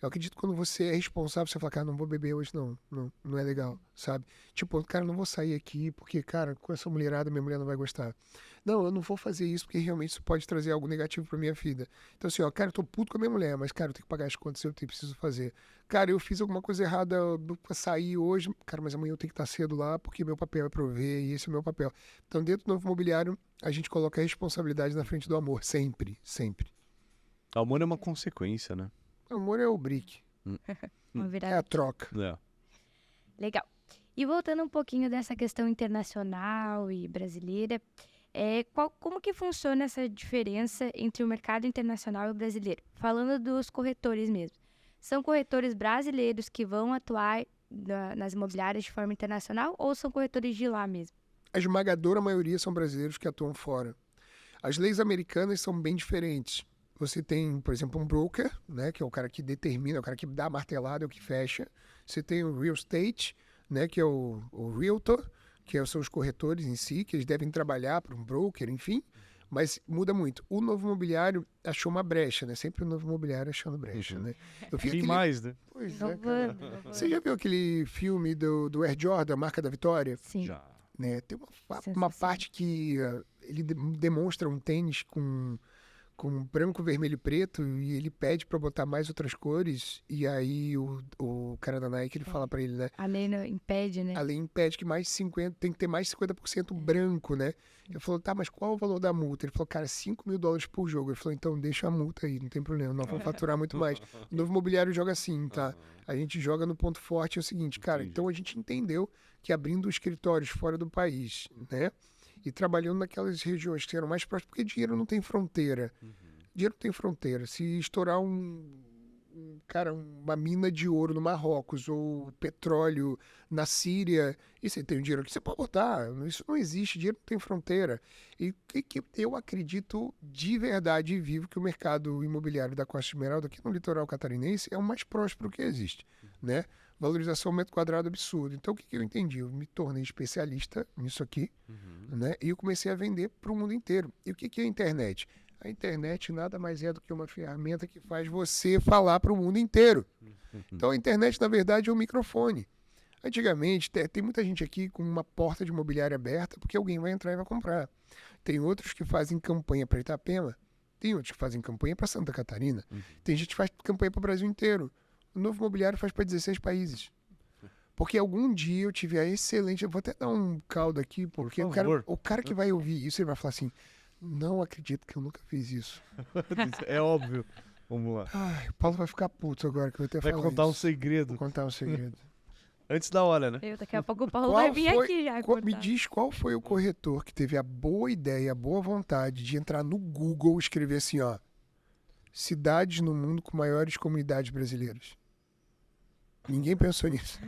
Eu acredito que quando você é responsável, você fala, cara, não vou beber hoje, não é legal, sabe? Tipo, cara, não vou sair aqui porque, cara, com essa mulherada, minha mulher não vai gostar. Não, eu não vou fazer isso porque realmente isso pode trazer algo negativo pra minha vida. Então assim, ó, cara, eu tô puto com a minha mulher, mas, cara, eu tenho que pagar as contas, eu preciso fazer. Cara, eu fiz alguma coisa errada pra sair hoje, cara, mas amanhã eu tenho que estar cedo lá porque meu papel é prover e esse é o meu papel. Então, dentro do novo imobiliário, a gente coloca a responsabilidade na frente do amor, sempre, sempre. O amor é uma consequência, né? O amor é o brick. É a troca. Legal. E voltando um pouquinho dessa questão internacional e brasileira, como que funciona essa diferença entre o mercado internacional e o brasileiro? Falando dos corretores mesmo. São corretores brasileiros que vão atuar nas imobiliárias de forma internacional ou são corretores de lá mesmo? A esmagadora maioria são brasileiros que atuam fora. As leis americanas são bem diferentes. Você tem, por exemplo, um broker, né, que é o cara que determina, é o cara que dá a martelada, é o que fecha. Você tem o real estate, né, que é o realtor, que são os corretores em si, que eles devem trabalhar para um broker, enfim. Mas muda muito. O novo imobiliário achou uma brecha, né? Sempre o novo imobiliário achando brecha, né? Eu fiz Quem mais, né? Pois é, cara. Você já viu aquele filme do Air Jordan, Marca da Vitória? Sim. Já. Né? Tem uma parte que ele demonstra um tênis com branco, vermelho e preto e ele pede pra botar mais outras cores e aí o cara da Nike, ele fala pra ele, né? A lei não impede, né? A lei impede que tem que ter mais 50% branco, né? Eu falei, tá, mas qual o valor da multa? Ele falou, cara, $5.000 por jogo. Ele falou, então deixa a multa aí, não tem problema, nós vamos faturar muito mais. O novo imobiliário joga assim, tá? A gente joga no ponto forte, é o seguinte, cara, então a gente entendeu que abrindo escritórios fora do país, né? E trabalhando naquelas regiões que eram mais próximas, porque dinheiro não tem fronteira. Dinheiro não tem fronteira. Se estourar uma mina de ouro no Marrocos ou petróleo na Síria, e você tem um dinheiro que você pode botar. Isso não existe, dinheiro não tem fronteira. E que eu acredito de verdade e vivo que o mercado imobiliário da Costa Esmeralda, aqui no litoral catarinense, é o mais próspero que existe, né? Valorização metro quadrado absurdo. Então, o que eu entendi? Eu me tornei especialista nisso aqui, né? E eu comecei a vender para o mundo inteiro. E o que é a internet? A internet nada mais é do que uma ferramenta que faz você falar para o mundo inteiro. Então, a internet, na verdade, é um microfone. Antigamente, tem muita gente aqui com uma porta de imobiliária aberta porque alguém vai entrar e vai comprar. Tem outros que fazem campanha para Itapema. Tem outros que fazem campanha para Santa Catarina. Tem gente que faz campanha para o Brasil inteiro. O novo imobiliário faz para 16 países. Porque algum dia eu tive a excelente... Eu vou até dar um caldo aqui, porque o cara que vai ouvir isso, ele vai falar assim, não acredito que eu nunca fiz isso. É óbvio. Vamos lá. Ai, o Paulo vai ficar puto agora que eu vou ter Vai falar contar um isso. segredo. Vou contar um segredo. Antes da hora, né? Daqui a pouco o Paulo vai vir aqui já. Me diz qual foi o corretor que teve a boa ideia, a boa vontade de entrar no Google e escrever assim, ó, cidades no mundo com maiores comunidades brasileiras. Ninguém pensou nisso.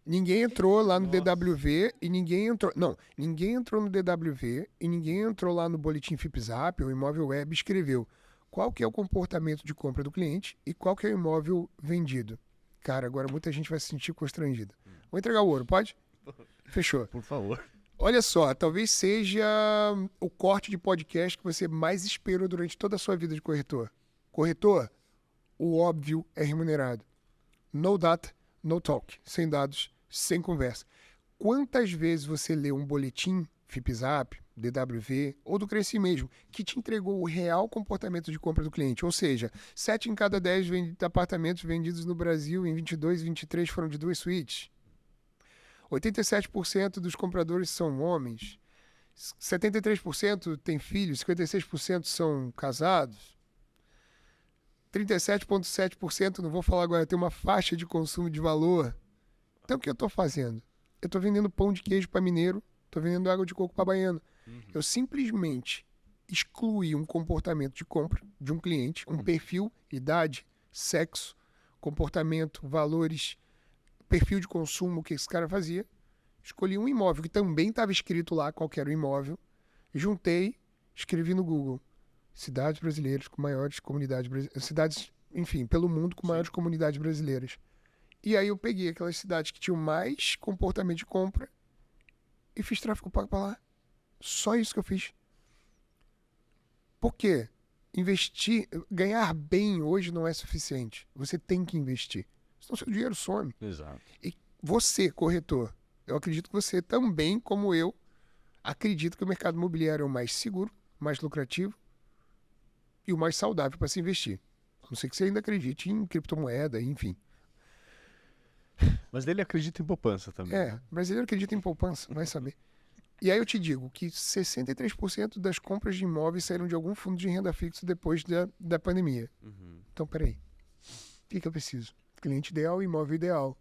Ninguém entrou lá no DWV e ninguém entrou... Não, ninguém entrou no DWV e ninguém entrou lá no Boletim FIPZAP ou Imóvel Web e escreveu qual que é o comportamento de compra do cliente e qual que é o imóvel vendido. Cara, agora muita gente vai se sentir constrangida. Vou entregar o ouro, pode? Fechou. Por favor. Olha só, talvez seja o corte de podcast que você mais esperou durante toda a sua vida de corretor. Corretor, o óbvio é remunerado. No data, no talk. Sem dados, sem conversa. Quantas vezes você leu um boletim, FIPZAP, DWV, ou do Cresci mesmo, que te entregou o real comportamento de compra do cliente? Ou seja, 7 em cada 10 apartamentos vendidos no Brasil em 22 e 23 foram de 2 suítes. 87% dos compradores são homens. 73% têm filhos. 56% são casados. 37,7%, não vou falar agora, tem uma faixa de consumo de valor. Então o que eu estou fazendo? Eu estou vendendo pão de queijo para mineiro, estou vendendo água de coco para baiano. Eu simplesmente excluí um comportamento de compra de um cliente, um perfil, idade, sexo, comportamento, valores, perfil de consumo que esse cara fazia. Escolhi um imóvel que também estava escrito lá qual que era o imóvel, juntei, escrevi no Google. Cidades brasileiras com maiores comunidades brasileiras. Cidades, enfim, pelo mundo com maiores comunidades brasileiras. E aí eu peguei aquelas cidades que tinham mais comportamento de compra e fiz tráfego pago para lá. Só isso que eu fiz. Por quê? investir, ganhar bem hoje não é suficiente. Você tem que investir. Senão seu dinheiro some. Exato. E você, corretor, eu acredito que você também, como eu, acredito que o mercado imobiliário é o mais seguro, mais lucrativo e o mais saudável para se investir. A não ser que você ainda acredite em criptomoeda, enfim. Mas ele acredita em poupança também. O brasileiro acredita em poupança, vai saber. E aí eu te digo que 63% das compras de imóveis saíram de algum fundo de renda fixa depois da pandemia. Então, peraí. O que eu preciso? Cliente ideal, imóvel ideal.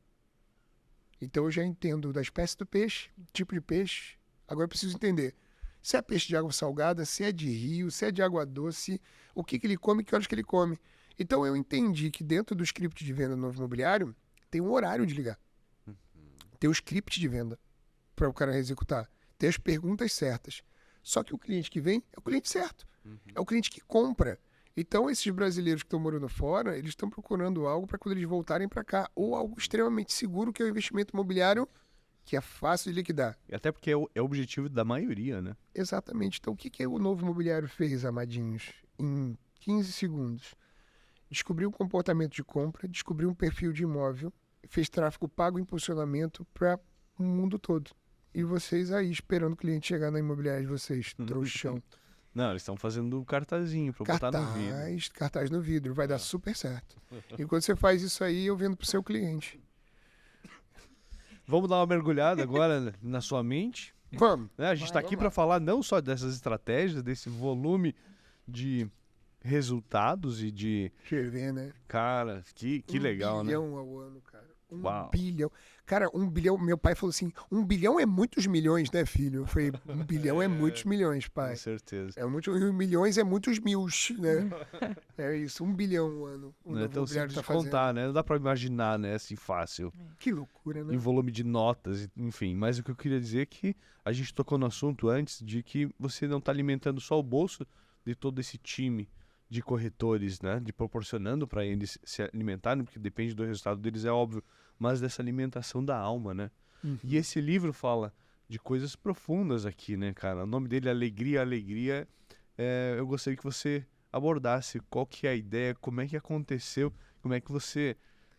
Então eu já entendo da espécie do peixe, tipo de peixe. Agora eu preciso entender se é peixe de água salgada, se é de rio, se é de água doce, o que ele come, que horas que ele come. Então eu entendi que dentro do script de venda do novo imobiliário tem um horário de ligar. Tem o script de venda para o cara executar. Tem as perguntas certas. Só que o cliente que vem é o cliente certo. É o cliente que compra. Então, esses brasileiros que estão morando fora, eles estão procurando algo para quando eles voltarem para cá. Ou algo extremamente seguro, que é o investimento imobiliário, que é fácil de liquidar. E até porque é o objetivo da maioria, né? Exatamente. Então, o que o novo imobiliário fez, amadinhos? Em 15 segundos. Descobriu o comportamento de compra, descobriu um perfil de imóvel, fez tráfego pago e impulsionamento para o mundo todo. E vocês aí esperando o cliente chegar na imobiliária de vocês, trouxão. Não, eles estão fazendo um cartazinho para botar no vidro. Cartaz no vidro, vai dar super certo. E quando você faz isso aí, eu vendo pro seu cliente. Vamos dar uma mergulhada agora na sua mente? Vamos. A gente está aqui para falar não só dessas estratégias, desse volume de resultados e de... Deixa eu ver, né? Cara, que legal, né? 1 bilhão ao ano, cara. 1 bilhão. Cara, 1 bilhão, meu pai falou assim, 1 bilhão é muitos milhões, né, filho? Eu falei, 1 bilhão é muitos milhões, pai. Com certeza. 1 milhões é muitos mils, né? É isso, 1 bilhão ao ano. Não é tão simples de contar, né? Não dá pra imaginar, né, assim, fácil. Que loucura, né? Em volume de notas, enfim. Mas o que eu queria dizer é que a gente tocou no assunto antes de que você não tá alimentando só o bolso de todo esse time de corretores, né? De proporcionando para eles se alimentarem, porque depende do resultado deles, é óbvio, mas dessa alimentação da alma, né? E esse livro fala de coisas profundas aqui, né, cara? O nome dele é Alegria, Alegria. Eu gostaria que você abordasse qual que é a ideia, como é que aconteceu, como é que você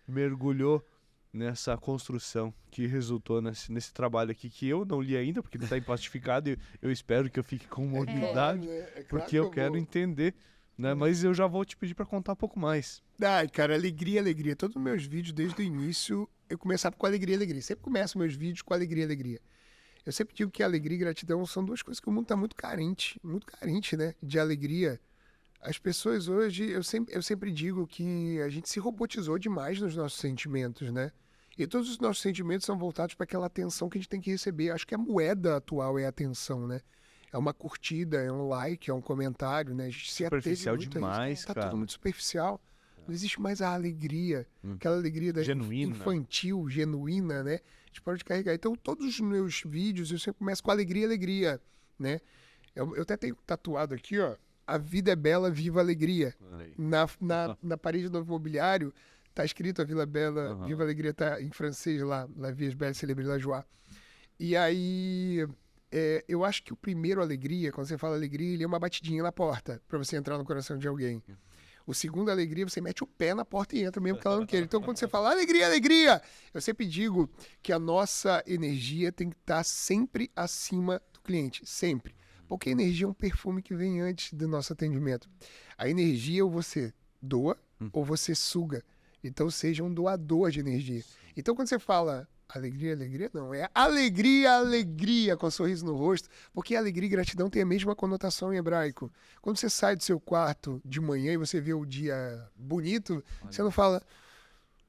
mergulhou nessa construção que resultou nesse trabalho aqui, que eu não li ainda, porque não está empastificado, e eu espero que eu fique com uma unidade, porque eu quero entender, né? Mas eu já vou te pedir para contar um pouco mais. Ai, cara, alegria, alegria. Todos os meus vídeos, desde o início, eu começava com alegria, alegria. Sempre começo meus vídeos com alegria, alegria. Eu sempre digo que alegria e gratidão são duas coisas que o mundo está muito carente, né? De alegria. As pessoas hoje, eu sempre digo que a gente se robotizou demais nos nossos sentimentos, né? E todos os nossos sentimentos são voltados para aquela atenção que a gente tem que receber. Acho que a moeda atual é a atenção, né? É uma curtida, é um like, é um comentário, né? A gente se ateve superficial muito demais, tá cara. Tudo muito superficial. Não existe mais a alegria, aquela alegria Genuína. infantil, genuína, né? A gente pode carregar. Então, todos os meus vídeos, eu sempre começo com alegria, alegria, né? Eu até tenho tatuado aqui, ó. A vida é bela, viva a alegria. Na parede do novo imobiliário, tá escrito a Vila Bela, viva a alegria, tá em francês lá, La Vie est belle, célébrer la joie. E aí... eu acho que o primeiro alegria, quando você fala alegria, ele é uma batidinha na porta para você entrar no coração de alguém. O segundo alegria, você mete o pé na porta e entra mesmo que ela não queira. Então, quando você fala alegria, alegria, eu sempre digo que a nossa energia tem que estar sempre acima do cliente, sempre. Porque a energia é um perfume que vem antes do nosso atendimento. A energia ou você doa ou você suga. Então, seja um doador de energia. Então, quando você fala alegria, alegria, não. É alegria, alegria, com um sorriso no rosto. Porque alegria e gratidão têm a mesma conotação em hebraico. Quando você sai do seu quarto de manhã e você vê o dia bonito, você não fala,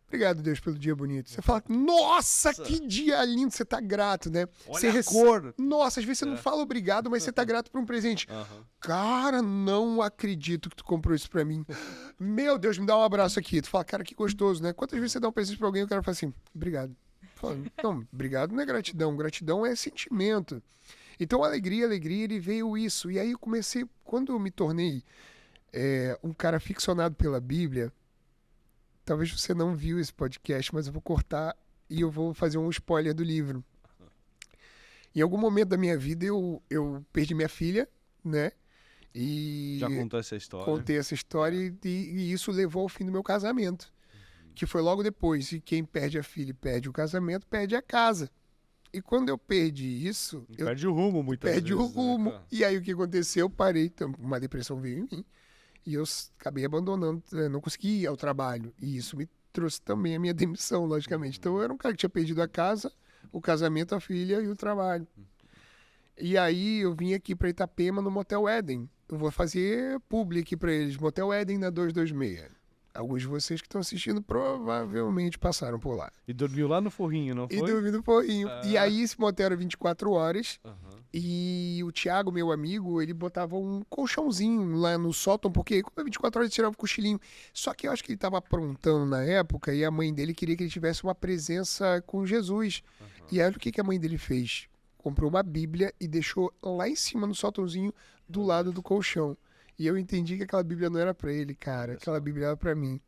obrigado, Deus, pelo dia bonito. Você fala, nossa, que dia lindo, você tá grato, né? Olha a cor. Nossa, às vezes você não fala obrigado, mas você tá grato por um presente. Cara, não acredito que tu comprou isso pra mim. Meu Deus, me dá um abraço aqui. Tu fala, cara, que gostoso, né? Quantas vezes você dá um presente pra alguém e o cara fala assim, obrigado. Não, obrigado não é gratidão. Gratidão é sentimento. Então, alegria, ele veio isso. E aí eu comecei, quando eu me tornei um cara ficcionado pela Bíblia, talvez você não viu esse podcast, mas eu vou cortar e eu vou fazer um spoiler do livro. Em algum momento da minha vida, eu perdi minha filha, né? E já contou essa história? Contei essa história e isso levou ao fim do meu casamento, que foi logo depois. E quem perde a filha e perde o casamento, perde a casa. E quando eu perdi isso... Perde o rumo muitas vezes. Perde o rumo. Né, e aí o que aconteceu? Eu parei, uma depressão veio em mim. E eu acabei abandonando, não consegui ir ao trabalho. E isso me trouxe também a minha demissão, logicamente. Então eu era um cara que tinha perdido a casa, o casamento, a filha e o trabalho. E aí eu vim aqui para Itapema no Motel Eden. Eu vou fazer publi aqui para eles. Motel Eden na 226. Alguns de vocês que estão assistindo provavelmente passaram por lá. E dormiu lá no forrinho, não foi? E dormi no forrinho. E aí esse motel era 24 horas. Uhum. E o Thiago, meu amigo, ele botava um colchãozinho lá no sótão, porque como é 24 horas ele tirava um cochilinho. Só que eu acho que ele estava aprontando na época e a mãe dele queria que ele tivesse uma presença com Jesus. Uhum. E aí o que a mãe dele fez? Comprou uma Bíblia e deixou lá em cima no sótãozinho do lado do colchão. E eu entendi que aquela Bíblia não era para ele, cara. Aquela Bíblia era para mim.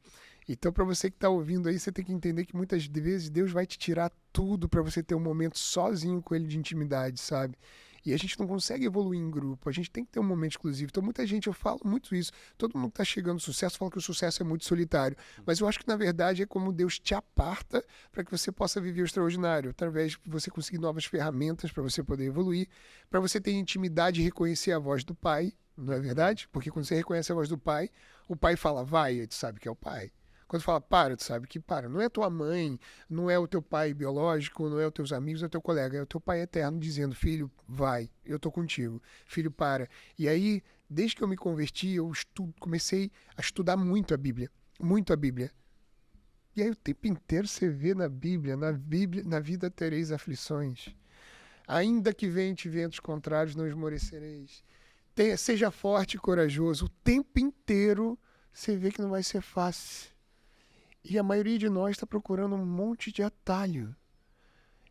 Então, para você que tá ouvindo aí, você tem que entender que muitas vezes Deus vai te tirar tudo para você ter um momento sozinho com ele de intimidade, sabe? E a gente não consegue evoluir em grupo, a gente tem que ter um momento exclusivo. Então, muita gente, eu falo muito isso, todo mundo que tá chegando ao sucesso fala que o sucesso é muito solitário. Mas eu acho que, na verdade, é como Deus te aparta para que você possa viver o extraordinário, através de você conseguir novas ferramentas para você poder evoluir, para você ter intimidade e reconhecer a voz do Pai, não é verdade? Porque quando você reconhece a voz do Pai, o Pai fala, vai, e tu sabe que é o Pai. Quando fala para, tu sabe que para. Não é tua mãe, não é o teu pai biológico, não é os teus amigos, é o teu colega. É o teu pai eterno dizendo, filho, vai, eu tô contigo. Filho, para. E aí, desde que eu me converti, eu comecei a estudar muito a Bíblia. Muito a Bíblia. E aí o tempo inteiro você vê na Bíblia, na vida tereis aflições. Ainda que venham ventos contrários, não esmorecereis. Seja forte e corajoso. O tempo inteiro você vê que não vai ser fácil. E a maioria de nós está procurando um monte de atalho.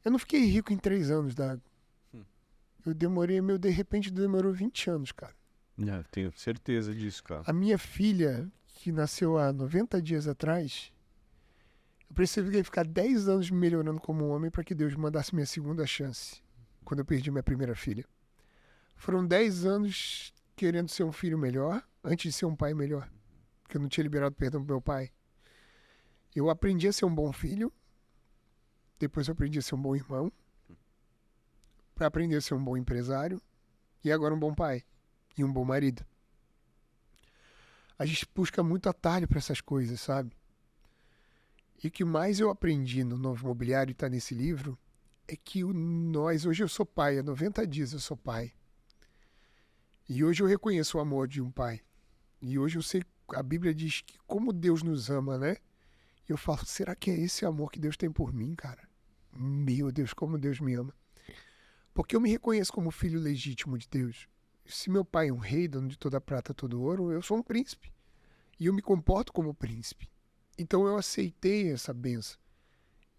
Eu não fiquei rico em 3 anos, Dago. De repente demorou 20 anos, cara. Tenho certeza disso, cara. A minha filha, que nasceu há 90 dias atrás, eu precisei ficar 10 anos me melhorando como homem para que Deus me mandasse minha segunda chance, quando eu perdi minha primeira filha. Foram 10 anos querendo ser um filho melhor, antes de ser um pai melhor, porque eu não tinha liberado perdão pro meu pai. Eu aprendi a ser um bom filho, depois eu aprendi a ser um bom irmão, para aprender a ser um bom empresário, e agora um bom pai e um bom marido. A gente busca muito atalho para essas coisas, sabe? E o que mais eu aprendi no Novo Imobiliário, e está nesse livro, é que hoje eu sou pai, há 90 dias eu sou pai. E hoje eu reconheço o amor de um pai. E hoje eu sei, a Bíblia diz que como Deus nos ama, né? E eu falo, será que é esse amor que Deus tem por mim, cara? Meu Deus, como Deus me ama. Porque eu me reconheço como filho legítimo de Deus. Se meu pai é um rei, dono de toda a prata, todo ouro, eu sou um príncipe. E eu me comporto como príncipe. Então eu aceitei essa benção.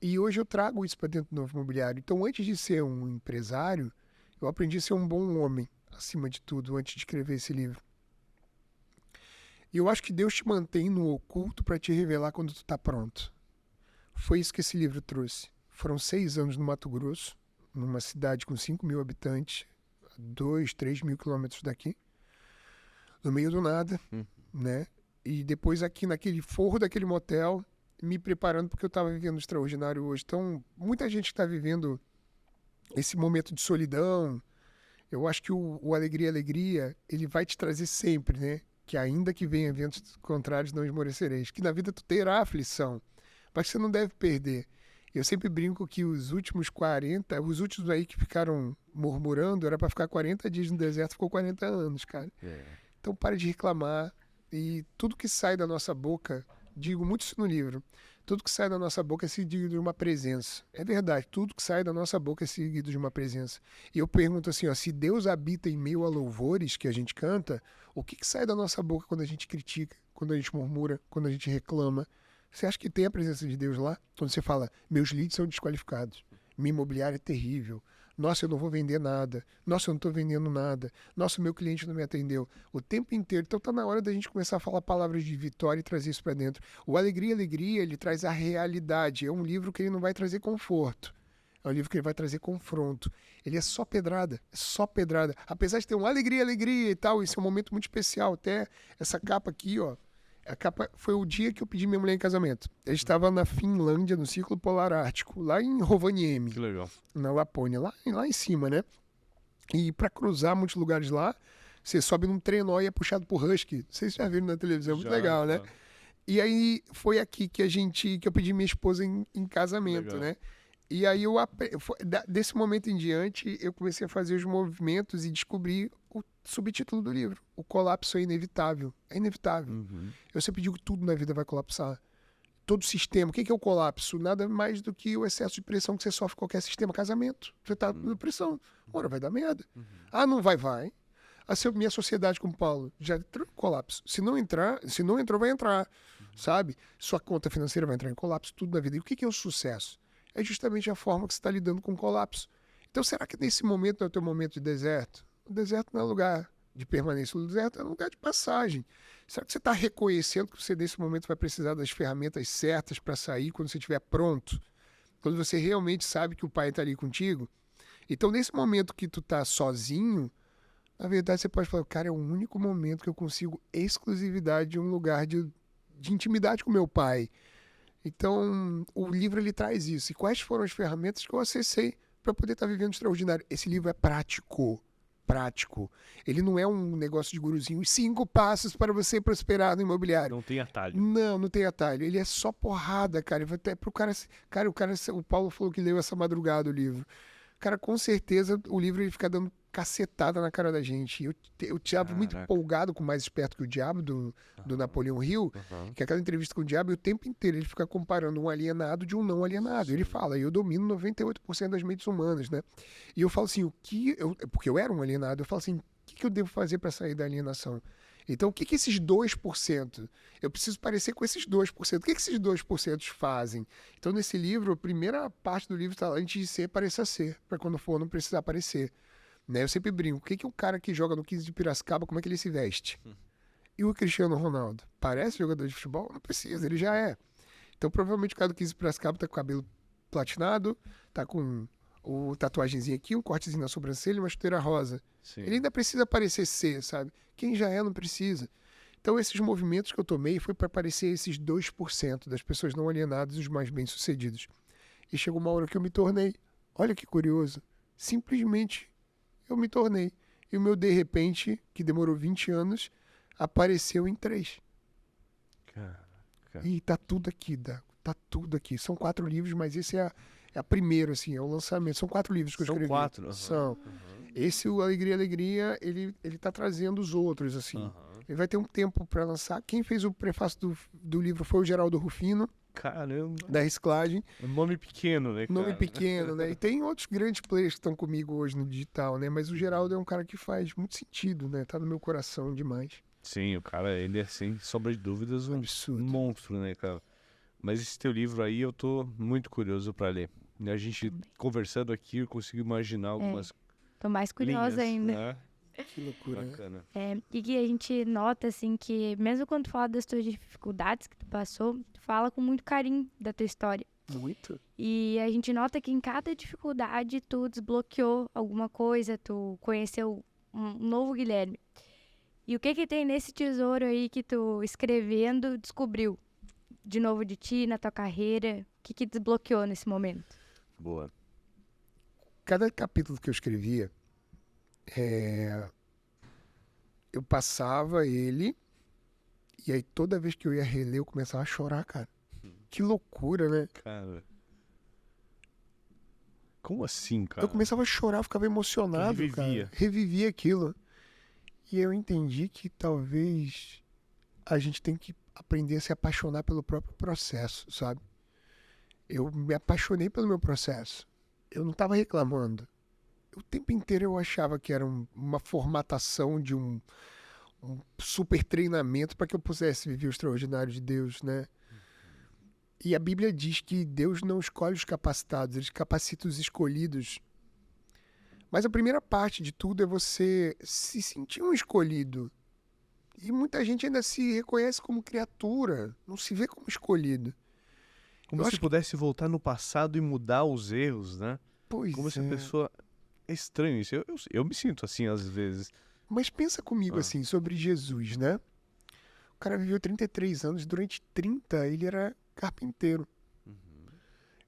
E hoje eu trago isso para dentro do Novo Imobiliário. Então antes de ser um empresário, eu aprendi a ser um bom homem, acima de tudo, antes de escrever esse livro. E eu acho que Deus te mantém no oculto para te revelar quando tu tá pronto. Foi isso que esse livro trouxe. Foram 6 anos no Mato Grosso, numa cidade com 5 mil habitantes, 2, 3 mil quilômetros daqui, no meio do nada, né? E depois aqui naquele forro daquele motel, me preparando porque eu estava vivendo o extraordinário hoje. Então, muita gente está vivendo esse momento de solidão. Eu acho que o Alegria, ele vai te trazer sempre, né? Que ainda que venha eventos contrários, não esmorecereis. Que na vida tu terá aflição, mas você não deve perder. Eu sempre brinco que os últimos aí que ficaram murmurando, era para ficar 40 dias no deserto, ficou 40 anos, cara. Então para de reclamar. E tudo que sai da nossa boca, digo muito isso no livro, tudo que sai da nossa boca é seguido de uma presença. É verdade, tudo que sai da nossa boca é seguido de uma presença. E eu pergunto assim, ó, se Deus habita em meio a louvores que a gente canta, o que sai da nossa boca quando a gente critica, quando a gente murmura, quando a gente reclama? Você acha que tem a presença de Deus lá? Quando você fala, meus leads são desqualificados, minha imobiliária é terrível, nossa, eu não vou vender nada, nossa, eu não estou vendendo nada, nossa, o meu cliente não me atendeu. O tempo inteiro. Então tá na hora da gente começar a falar palavras de vitória e trazer isso para dentro. O Alegria, ele traz a realidade. É um livro que ele não vai trazer conforto. É um livro que ele vai trazer confronto. Ele é só pedrada, é só pedrada. Apesar de ter uma alegria e tal, esse é um momento muito especial. Até essa capa aqui, ó. A capa foi o dia que eu pedi minha mulher em casamento. Eu estava na Finlândia, no Círculo Polar Ártico, lá em Rovaniemi. Que legal. Na Lapônia, lá em cima, né? E para cruzar muitos lugares lá, você sobe num trenó e é puxado por husky. Vocês já viram na televisão, muito legal, né? E aí foi aqui que eu pedi minha esposa em casamento, né? E aí desse momento em diante, eu comecei a fazer os movimentos e descobri o subtítulo do livro. O colapso é inevitável. É inevitável. Eu sempre digo que tudo na vida vai colapsar. Todo sistema. O que é o colapso? Nada mais do que o excesso de pressão que você sofre em qualquer sistema. Casamento. Você tá na pressão. Uma hora vai dar merda. Ah, não vai. Minha sociedade com o Paulo já entrou em colapso. Se não entrou, vai entrar. Sabe? Sua conta financeira vai entrar em colapso. Tudo na vida. E o que é o sucesso? É justamente a forma que você está lidando com o colapso. Então, será que nesse momento não é o teu momento de deserto? O deserto não é lugar de permanência, o deserto é lugar de passagem. Será que você está reconhecendo que você, nesse momento, vai precisar das ferramentas certas para sair quando você estiver pronto? Quando você realmente sabe que o Pai está ali contigo? Então, nesse momento que tu está sozinho, na verdade, você pode falar, cara, é o único momento que eu consigo exclusividade de um lugar de intimidade com meu Pai. Então, o livro ele traz isso. E quais foram as ferramentas que eu acessei para poder estar vivendo extraordinário? Esse livro é prático. Ele não é um negócio de guruzinho. 5 passos para você prosperar no imobiliário. Não tem atalho. Não tem atalho. Ele é só porrada, cara. Até pro cara, o Paulo falou que leu essa madrugada o livro. Cara, com certeza o livro ele fica dando cacetada na cara da gente. Eu estava muito empolgado com Mais Esperto que o Diabo, do Napoleão Hill, que é aquela entrevista com o Diabo, e o tempo inteiro ele fica comparando um alienado de um não alienado. Sim. Ele fala, eu domino 98% das mentes humanas, né? E eu falo assim, porque eu era um alienado, eu falo assim, o que eu devo fazer para sair da alienação? Então, o que esses 2%? Eu preciso parecer com esses 2%. O que esses 2% fazem? Então, nesse livro, a primeira parte do livro está lá, antes de ser, pareça ser, para quando for não precisar aparecer. Né? Eu sempre brinco, o que o cara que joga no 15 de Piracicaba, como é que ele se veste? E o Cristiano Ronaldo? Parece jogador de futebol? Não precisa, ele já é. Então, provavelmente o cara do 15 de Piracicaba tá com o cabelo platinado, tá com o tatuagenzinho aqui, um cortezinho na sobrancelha e uma chuteira rosa. Sim. Ele ainda precisa parecer ser, sabe? Quem já é não precisa. Então, esses movimentos que eu tomei foi para parecer esses 2% das pessoas não alienadas e os mais bem-sucedidos. E chegou uma hora que eu me tornei. Olha que curioso. Simplesmente eu me tornei. E o meu de repente, que demorou 20 anos, apareceu em 3. Caraca. E tá tudo aqui, Dago. Tá tudo aqui. São 4 livros, mas esse é a primeira, assim, é o lançamento. São 4 livros que eu escrevi. São 4? São. Esse, o Alegria, ele tá trazendo os outros, assim. Ele vai ter um tempo para lançar. Quem fez o prefácio do livro foi o Geraldo Rufino. Caramba. Da Reciclagem. Um nome pequeno, né, cara? Nome pequeno, né? E tem outros grandes players que estão comigo hoje no digital, né? Mas o Geraldo é um cara que faz muito sentido, né? Tá no meu coração demais. Sim, o cara, ele é, sem sombra de dúvidas, um monstro, né, cara? Mas esse teu livro aí, eu tô muito curioso para ler. E a gente conversando aqui, eu consigo imaginar algumas tô mais curiosa ainda. Né? Que loucura. Bacana. E que a gente nota, assim, que mesmo quando tu fala das tuas dificuldades que tu passou, tu fala com muito carinho da tua história. Muito. E a gente nota que em cada dificuldade tu desbloqueou alguma coisa, tu conheceu um novo Guilherme. E o que tem nesse tesouro aí que tu, escrevendo, descobriu de novo de ti, na tua carreira? O que desbloqueou nesse momento? Boa. Cada capítulo que eu escrevia, eu passava ele, e aí toda vez que eu ia reler, eu começava a chorar, cara. Que loucura, né? Cara. Como assim, cara? Eu começava a chorar, eu ficava emocionado, cara. Revivia aquilo. E eu entendi que talvez a gente tem que aprender a se apaixonar pelo próprio processo, sabe? Eu me apaixonei pelo meu processo. Eu não estava reclamando. O tempo inteiro eu achava que era uma formatação de um super treinamento para que eu pudesse viver o extraordinário de Deus, né? E a Bíblia diz que Deus não escolhe os capacitados, Ele capacita os escolhidos. Mas a primeira parte de tudo é você se sentir um escolhido. E muita gente ainda se reconhece como criatura, não se vê como escolhido. Como se pudesse voltar no passado e mudar os erros, né? Pois Como se a pessoa... É estranho isso. Eu me sinto assim às vezes. Mas pensa comigo assim, sobre Jesus, né? O cara viveu 33 anos, durante 30 ele era carpinteiro.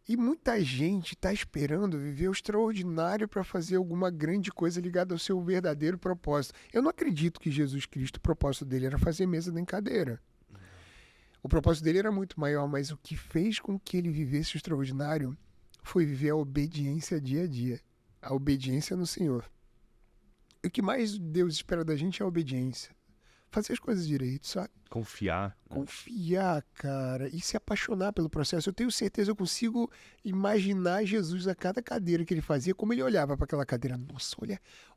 E muita gente está esperando viver o extraordinário para fazer alguma grande coisa ligada ao seu verdadeiro propósito. Eu não acredito que Jesus Cristo, o propósito dele era fazer mesa nem cadeira. O propósito dele era muito maior, mas o que fez com que ele vivesse o extraordinário foi viver a obediência dia a dia. A obediência no Senhor. E o que mais Deus espera da gente é a obediência. Fazer as coisas direito, sabe? Confiar. Confiar, cara, e se apaixonar pelo processo. Eu tenho certeza, eu consigo imaginar Jesus a cada cadeira que ele fazia, como ele olhava para aquela cadeira. Nossa,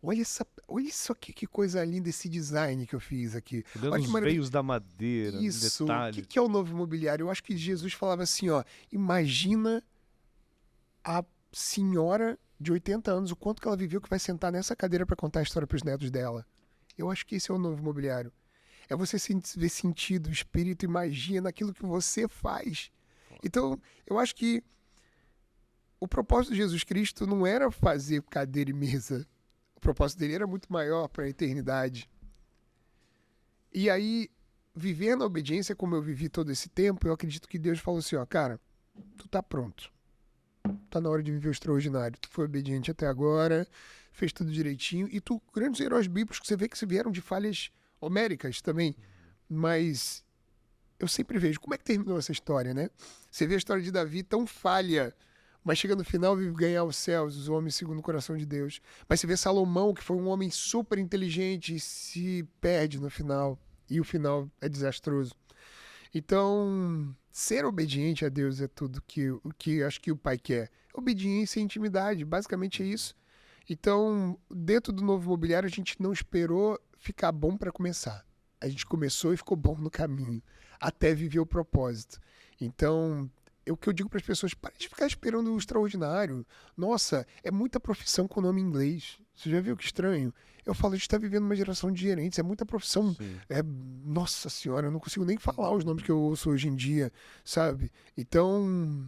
olha isso aqui, que coisa linda, esse design que eu fiz aqui. Olhando os veios da madeira, isso, detalhes. O que é o novo imobiliário? Eu acho que Jesus falava assim, ó, imagina a senhora de 80 anos, o quanto que ela viveu, que vai sentar nessa cadeira para contar a história para os netos dela. Eu acho que esse é o novo imobiliário. É você ver sentido, espírito e magia naquilo que você faz. Então, eu acho que o propósito de Jesus Cristo não era fazer cadeira e mesa. O propósito dele era muito maior para a eternidade. E aí, vivendo a obediência como eu vivi todo esse tempo, eu acredito que Deus falou assim, ó, cara, tu tá pronto. Tá na hora de viver o extraordinário. Tu foi obediente até agora, fez tudo direitinho. E tu, grandes heróis bíblicos que você vê que se vieram de falhas homéricas também, mas eu sempre vejo como é que terminou essa história, né? Você vê a história de Davi tão falha, mas chega no final vive ganhar os céus, os homens segundo o coração de Deus. Mas você vê Salomão, que foi um homem super inteligente e se perde no final, e o final é desastroso. Então, ser obediente a Deus é tudo que acho que o pai quer. Obediência e intimidade, basicamente é isso. Então, dentro do novo imobiliário, a gente não esperou ficar bom para começar. A gente começou e ficou bom no caminho, até viver o propósito. Então, o que eu digo para as pessoas, parem de ficar esperando o extraordinário. Nossa, é muita profissão com nome em inglês. Você já viu que estranho? Eu falo, a gente está vivendo uma geração de gerentes, é muita profissão. Nossa senhora, eu não consigo nem falar os nomes que eu ouço hoje em dia, sabe? Então,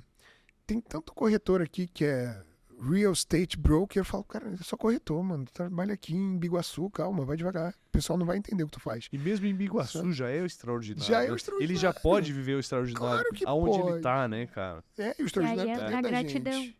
tem tanto corretor aqui que é real estate broker, eu falo, cara, é só corretor, mano. Tu trabalha aqui em Biguaçu, calma, vai devagar. O pessoal não vai entender o que tu faz. E mesmo em Biguaçu já é o extraordinário. Já é o extraordinário. Ele já pode viver o extraordinário. Claro que aonde pode. ele tá, né, cara? E o extraordinário E aí tá é dentro a da gratidão. gente.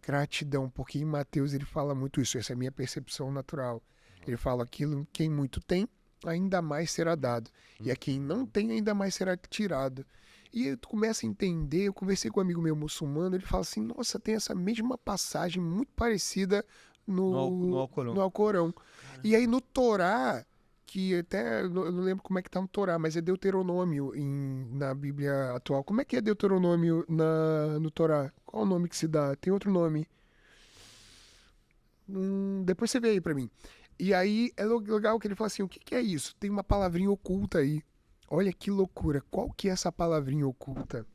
Gratidão, porque em Mateus ele fala muito isso. Essa é a minha percepção natural. Ele fala aquilo, quem muito tem, ainda mais será dado. E a quem não tem, ainda mais será tirado. E tu começa a entender, eu conversei com um amigo meu muçulmano, ele fala assim, nossa, tem essa mesma passagem muito parecida no Alcorão. E aí no Torá, que até, eu não lembro como é que tá no Torá, mas é Deuteronômio na Bíblia atual. Como é que é Deuteronômio no Torá? Qual o nome que se dá? Tem outro nome. Depois você vê aí pra mim. E aí é legal que ele fala assim, o que é isso? Tem uma palavrinha oculta aí. Olha que loucura. Qual que é essa palavrinha oculta?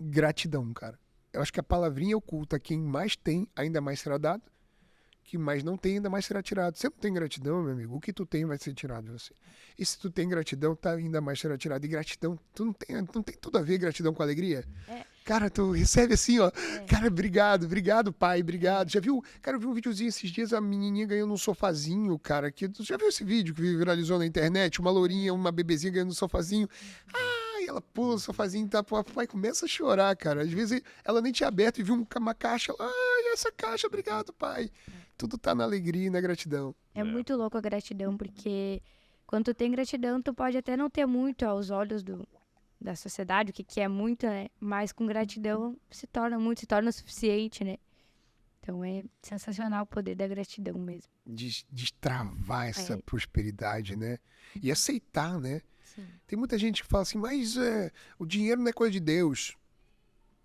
Gratidão, cara. Eu acho que a palavrinha oculta, quem mais tem, ainda mais será dado. Quem mais não tem, ainda mais será tirado. Se você não tem gratidão, meu amigo, o que tu tem vai ser tirado de você. E se tu tem gratidão, tá, ainda mais será tirado. E gratidão, não tem tudo a ver gratidão com alegria? Cara, tu recebe assim, ó. Cara, obrigado, pai, obrigado. Já viu? Cara, eu vi um videozinho esses dias, a menininha ganhando um sofazinho, cara. Tu já viu esse vídeo que viralizou na internet? Uma lourinha, uma bebezinha ganhando um sofazinho. E ela pula o sofazinho, tá, o pai começa a chorar, cara. Às vezes ela nem tinha aberto e viu uma caixa. Essa caixa, obrigado, pai. Tudo tá na alegria e na gratidão. É muito louco a gratidão, porque quando tu tem gratidão, tu pode até não ter muito aos olhos da sociedade, o que é muito, né? Mas com gratidão se torna muito, se torna o suficiente, né? Então é sensacional o poder da gratidão mesmo. Destravar essa prosperidade, né? E aceitar, né? Sim. Tem muita gente que fala assim, mas o dinheiro não é coisa de Deus.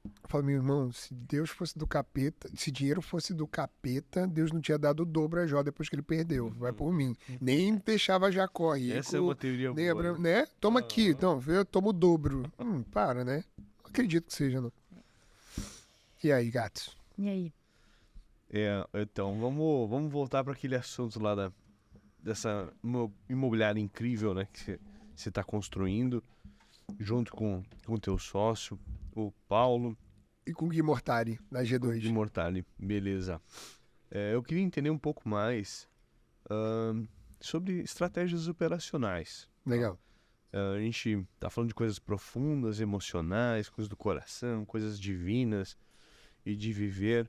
Eu falo, meu irmão, se Deus fosse do capeta, se dinheiro fosse do capeta, Deus não tinha dado o dobro a Jó depois que ele perdeu. Vai por mim. Nem deixava Jacó rico. Essa é uma teoria boa. Abraão, né? Toma aqui, então, eu tomo o dobro. Para, né? Não acredito que seja, não. E aí, gatos? E aí? Então, vamos voltar para aquele assunto lá dessa imobiliária incrível, né? Que você está construindo junto com o teu sócio, o Paulo. E com o Gui Mortari, na G2. Gui Mortari, beleza. Eu queria entender um pouco mais sobre estratégias operacionais. Legal. A gente tá falando de coisas profundas, emocionais, coisas do coração, coisas divinas e de viver,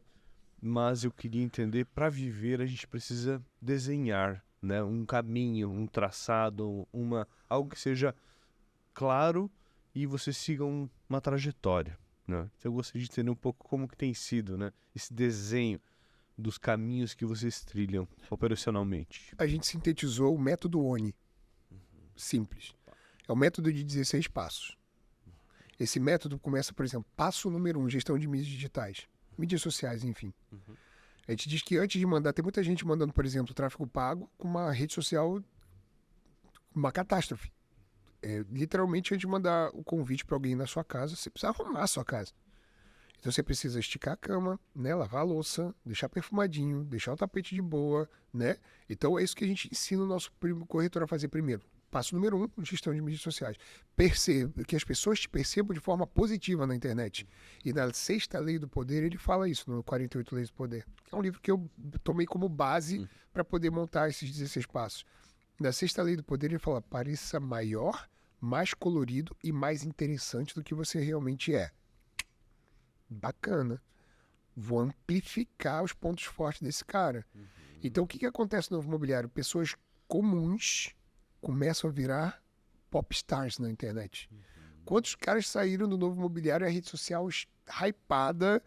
mas eu queria entender, para viver a gente precisa desenhar, né, um caminho, um traçado, algo que seja claro e você siga uma trajetória, né? Então eu gostaria de entender um pouco como que tem sido, né, esse desenho dos caminhos que vocês trilham operacionalmente. A gente sintetizou o método ONI. Simples. É o método de 16 passos. Esse método começa, por exemplo, passo número 1, gestão de mídias digitais. Mídias sociais, enfim. A gente diz que antes de mandar, tem muita gente mandando, por exemplo, tráfego pago com uma rede social, uma catástrofe. Literalmente, antes de mandar o convite para alguém na sua casa, você precisa arrumar a sua casa. Então você precisa esticar a cama, né, lavar a louça, deixar perfumadinho, deixar o tapete de boa, né? Então é isso que a gente ensina o nosso corretor a fazer primeiro. Passo número 1, gestão de mídias sociais. Que as pessoas te percebam de forma positiva na internet. E na 6ª Lei do Poder, ele fala isso, no 48 Leis do Poder. É um livro que eu tomei como base para poder montar esses 16 passos. Na 6ª Lei do Poder, ele fala, pareça maior, mais colorido e mais interessante do que você realmente é. Bacana. Vou amplificar os pontos fortes desse cara. Então, o que acontece no novo imobiliário? Pessoas comuns começam a virar popstars na internet. Quantos caras saíram do novo imobiliário, a rede social hypada,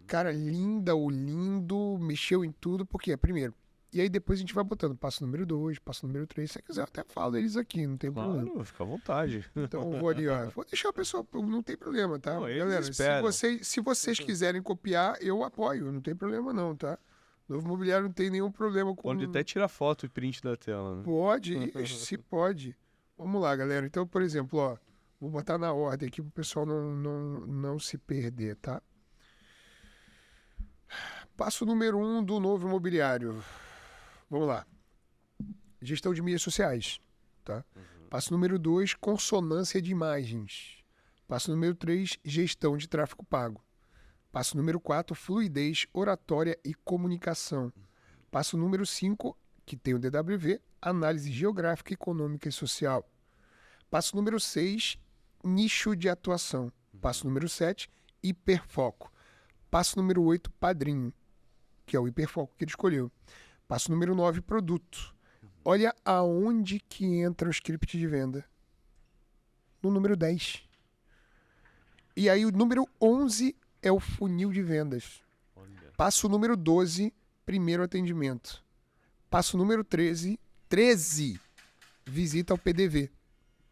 cara linda ou lindo, mexeu em tudo, porque primeiro. E aí depois a gente vai botando passo número 2, passo número 3, se você quiser eu até falo eles aqui, não tem problema. Claro, fica à vontade. Então eu vou ali, ó, vou deixar a pessoa, não tem problema, tá? Não, galera, esperam. se vocês quiserem copiar, eu apoio, não tem problema não, tá? Novo imobiliário não tem nenhum problema com... Pode até tirar foto e print da tela, né? Pode, se pode. Vamos lá, galera. Então, por exemplo, ó, vou botar na ordem aqui para o pessoal não se perder, tá? Passo número 1 do novo imobiliário. Vamos lá. Gestão de mídias sociais, tá? Passo número 2, consonância de imagens. Passo número 3, gestão de tráfego pago. Passo número 4, fluidez, oratória e comunicação. Passo número 5, que tem o DWV, análise geográfica, econômica e social. Passo número 6, nicho de atuação. Passo número 7, hiperfoco. Passo número 8, padrinho, que é o hiperfoco que ele escolheu. Passo número 9, produto. Olha aonde que entra o script de venda. No número 10. E aí o número 11 é o funil de vendas. Passo número 12, primeiro atendimento. Passo número 13, visita ao PDV.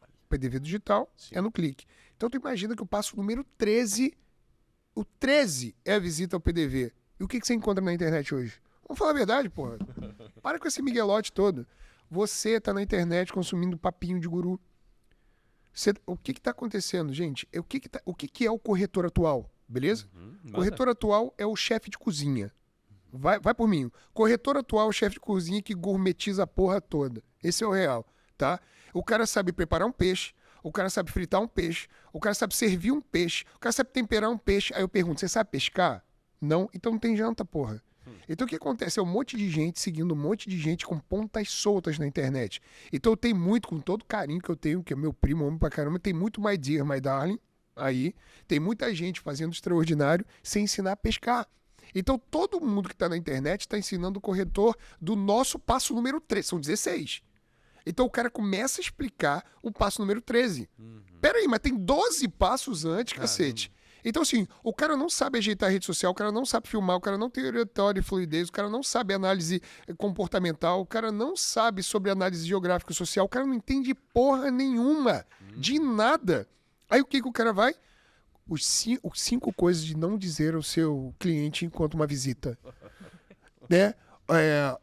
O PDV digital é no clique. Então tu imagina que o passo número 13, o 13 é a visita ao PDV. E o que você encontra na internet hoje? Vamos falar a verdade, porra. Para com esse miguelote todo. Você tá na internet consumindo papinho de guru. O que está acontecendo, gente? O que é o corretor atual? Beleza? Corretor atual é o chefe de cozinha. Vai por mim. Corretor atual é o chefe de cozinha que gourmetiza a porra toda. Esse é o real, tá? O cara sabe preparar um peixe, o cara sabe fritar um peixe, o cara sabe servir um peixe, o cara sabe temperar um peixe. Aí eu pergunto, você sabe pescar? Não? Então não tem janta, porra. Então o que acontece? É um monte de gente seguindo um monte de gente com pontas soltas na internet. Então eu tenho muito, com todo o carinho que eu tenho, que é meu primo, amo pra caramba, tem muito My Dear, My Darling, aí. Tem muita gente fazendo extraordinário sem ensinar a pescar. Então todo mundo que está na internet está ensinando o corretor do nosso passo número 13. São 16. Então o cara começa a explicar o passo número 13. Peraí, mas tem 12 passos antes, cacete. Então, assim, o cara não sabe ajeitar a rede social, o cara não sabe filmar, o cara não tem oratória e fluidez, o cara não sabe análise comportamental, o cara não sabe sobre análise geográfica e social, o cara não entende porra nenhuma, de nada. Aí o que o cara vai? Os 5 coisas de não dizer ao seu cliente enquanto uma visita. Né?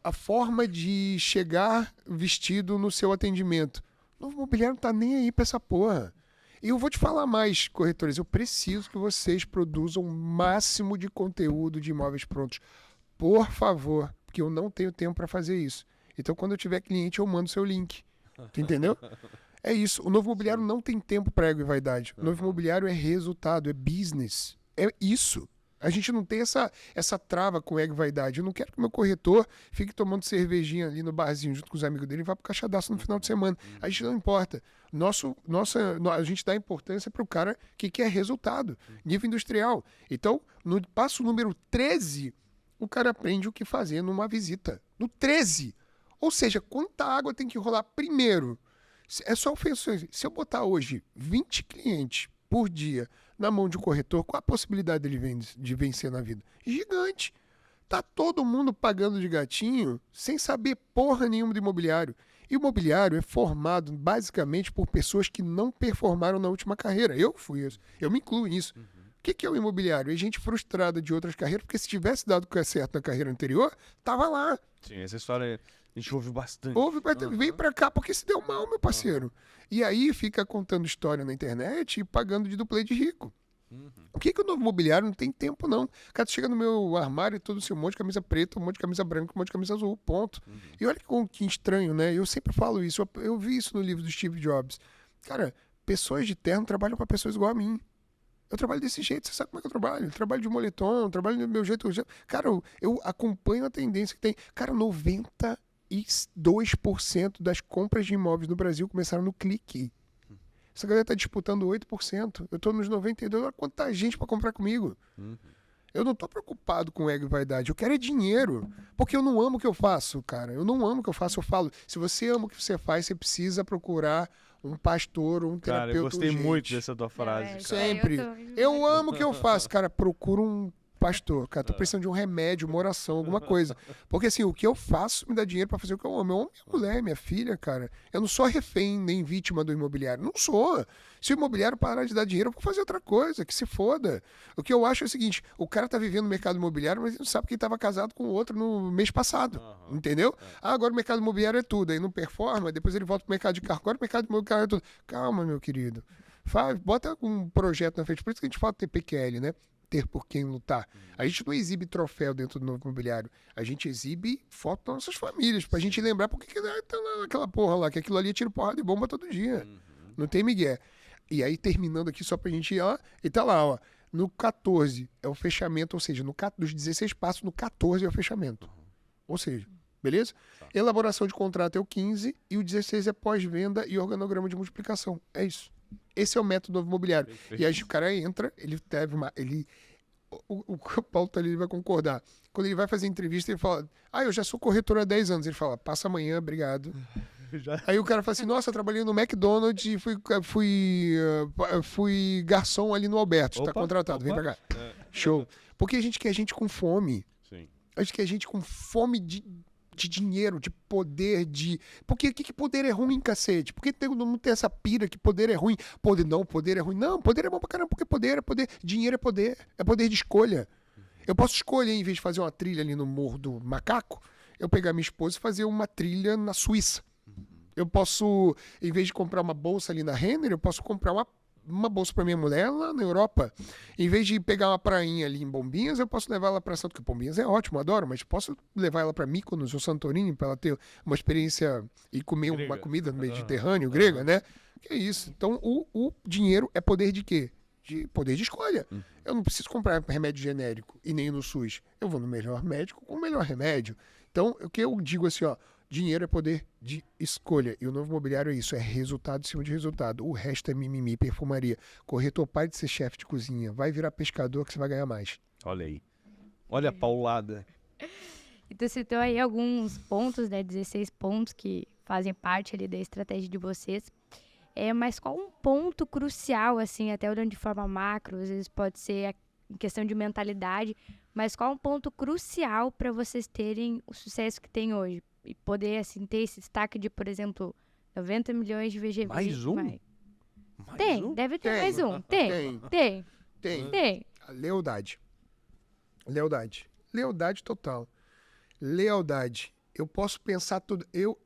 A forma de chegar vestido no seu atendimento. O novo imobiliário não tá nem aí pra essa porra. E eu vou te falar mais, corretores, eu preciso que vocês produzam o máximo de conteúdo de imóveis prontos. Por favor, porque eu não tenho tempo para fazer isso. Então, quando eu tiver cliente, eu mando seu link. Tu entendeu? É isso. O novo imobiliário não tem tempo para ego e vaidade. O novo imobiliário é resultado, é business. É isso. A gente não tem essa trava com ego e vaidade. Eu não quero que o meu corretor fique tomando cervejinha ali no barzinho junto com os amigos dele e vá pro caixadaço no final de semana. A gente não importa. A gente dá importância para o cara que quer resultado, nível industrial. Então, no passo número 13, o cara aprende o que fazer numa visita. No 13. Ou seja, quanta água tem que rolar primeiro? É só ofensões. Se eu botar hoje 20 clientes por dia na mão de um corretor, qual a possibilidade dele de vencer na vida? Gigante. Tá todo mundo pagando de gatinho sem saber porra nenhuma do imobiliário. E o imobiliário é formado basicamente por pessoas que não performaram na última carreira. Eu fui isso. Eu me incluo nisso. O que é o imobiliário? É gente frustrada de outras carreiras, porque se tivesse dado o que é certo na carreira anterior, tava lá. Sim, essa história a gente ouve bastante. Vem pra cá porque se deu mal, meu parceiro. E aí fica contando história na internet e pagando de duplê de rico. O que o novo imobiliário não tem tempo, não? Cara, tu chega no meu armário e todo assim, um monte de camisa preta, um monte de camisa branca, um monte de camisa azul, ponto. E olha que estranho, né? Eu sempre falo isso, eu vi isso no livro do Steve Jobs. Cara, pessoas de terno trabalham para pessoas igual a mim. Eu trabalho desse jeito, você sabe como é que eu trabalho? Eu trabalho de moletom, trabalho do meu jeito. Cara, eu acompanho a tendência que tem. Cara, 92% das compras de imóveis no Brasil começaram no clique. Essa galera tá disputando 8%. Eu tô nos 92%. Olha quanta gente para comprar comigo. Eu não tô preocupado com ego e vaidade. Eu quero é dinheiro. Porque eu não amo o que eu faço, cara. Eu não amo o que eu faço. Eu falo, se você ama o que você faz, você precisa procurar um pastor ou um terapeuta. Cara, eu gostei urgente. muito dessa tua frase. Sempre. Eu amo o que eu faço, cara. Procura um pastor, cara. Tô precisando de um remédio, uma oração, alguma coisa. Porque assim, o que eu faço me dá dinheiro pra fazer o que eu amo. Eu amo minha mulher, minha filha, cara. Eu não sou refém nem vítima do imobiliário. Não sou. Se o imobiliário parar de dar dinheiro, eu vou fazer outra coisa, que se foda. O que eu acho é o seguinte, o cara tá vivendo no mercado imobiliário, mas ele não sabe que ele tava casado com outro no mês passado. Entendeu? Agora o mercado imobiliário é tudo. Aí não performa, depois ele volta pro mercado de carro. Agora o mercado imobiliário é tudo. Calma, meu querido. Bota um projeto na frente. Por isso que a gente fala TPQL, né? Ter por quem lutar. A gente não exibe troféu dentro do novo imobiliário. A gente exibe foto das nossas famílias, pra gente lembrar porque que tá aquela porra lá, que aquilo ali tira porrada de bomba todo dia. Não tem migué. E aí, terminando aqui, só pra gente ir, ó, e tá lá, ó, no 14 é o fechamento, ou seja, dos 16 passos, no 14 é o fechamento. Ou seja, beleza? Elaboração de contrato é o 15 e o 16 é pós-venda e organograma de multiplicação. É isso. Esse é o método novo imobiliário. Perfeito. E aí o cara entra, ele teve uma... O Paulo tá ali, ele vai concordar. Quando ele vai fazer entrevista, ele fala, eu já sou corretor há 10 anos. Ele fala, passa amanhã, obrigado. Aí o cara fala assim, nossa, eu trabalhei no McDonald's e fui garçom ali no Alberto. Tá contratado, vem pra cá. Show. Porque a gente quer gente com fome. Sim. A gente quer gente com fome de dinheiro, de poder, Porque que poder é ruim, cacete? Por que todo mundo tem essa pira que poder é ruim? Poder é ruim. Não, poder é bom pra caramba, porque poder é poder. Dinheiro é poder de escolha. Eu posso escolher, em vez de fazer uma trilha ali no Morro do Macaco, eu pegar minha esposa e fazer uma trilha na Suíça. Eu posso, em vez de comprar uma bolsa ali na Renner, eu posso comprar uma bolsa para minha mulher lá na Europa. Em vez de pegar uma prainha ali em Bombinhas, eu posso levar ela para Santo, porque Bombinhas é ótimo, adoro, mas posso levar ela para Mykonos ou Santorini para ela ter uma experiência e comer uma comida no Mediterrâneo, grega, né? Que é isso. Então, o dinheiro é poder de quê? De poder de escolha. Eu não preciso comprar remédio genérico e nem no SUS. Eu vou no melhor médico com o melhor remédio. Então, o que eu digo assim, ó, dinheiro é poder de escolha. E o novo imobiliário é isso, é resultado em cima de resultado. O resto é mimimi, perfumaria. Corretor, pare de ser chefe de cozinha. Vai virar pescador que você vai ganhar mais. Olha aí. Olha a paulada. E tu citou aí alguns pontos, né? 16 pontos que fazem parte ali da estratégia de vocês. Mas qual um ponto crucial, assim, até olhando de forma macro, às vezes pode ser em questão de mentalidade, mas qual um ponto crucial para vocês terem o sucesso que tem hoje? E poder, assim, ter esse destaque de, por exemplo, 90 milhões de VGV. Mais um? Deve ter mais um. Tem. A lealdade. Lealdade total. Lealdade. Eu posso pensar tudo. Eu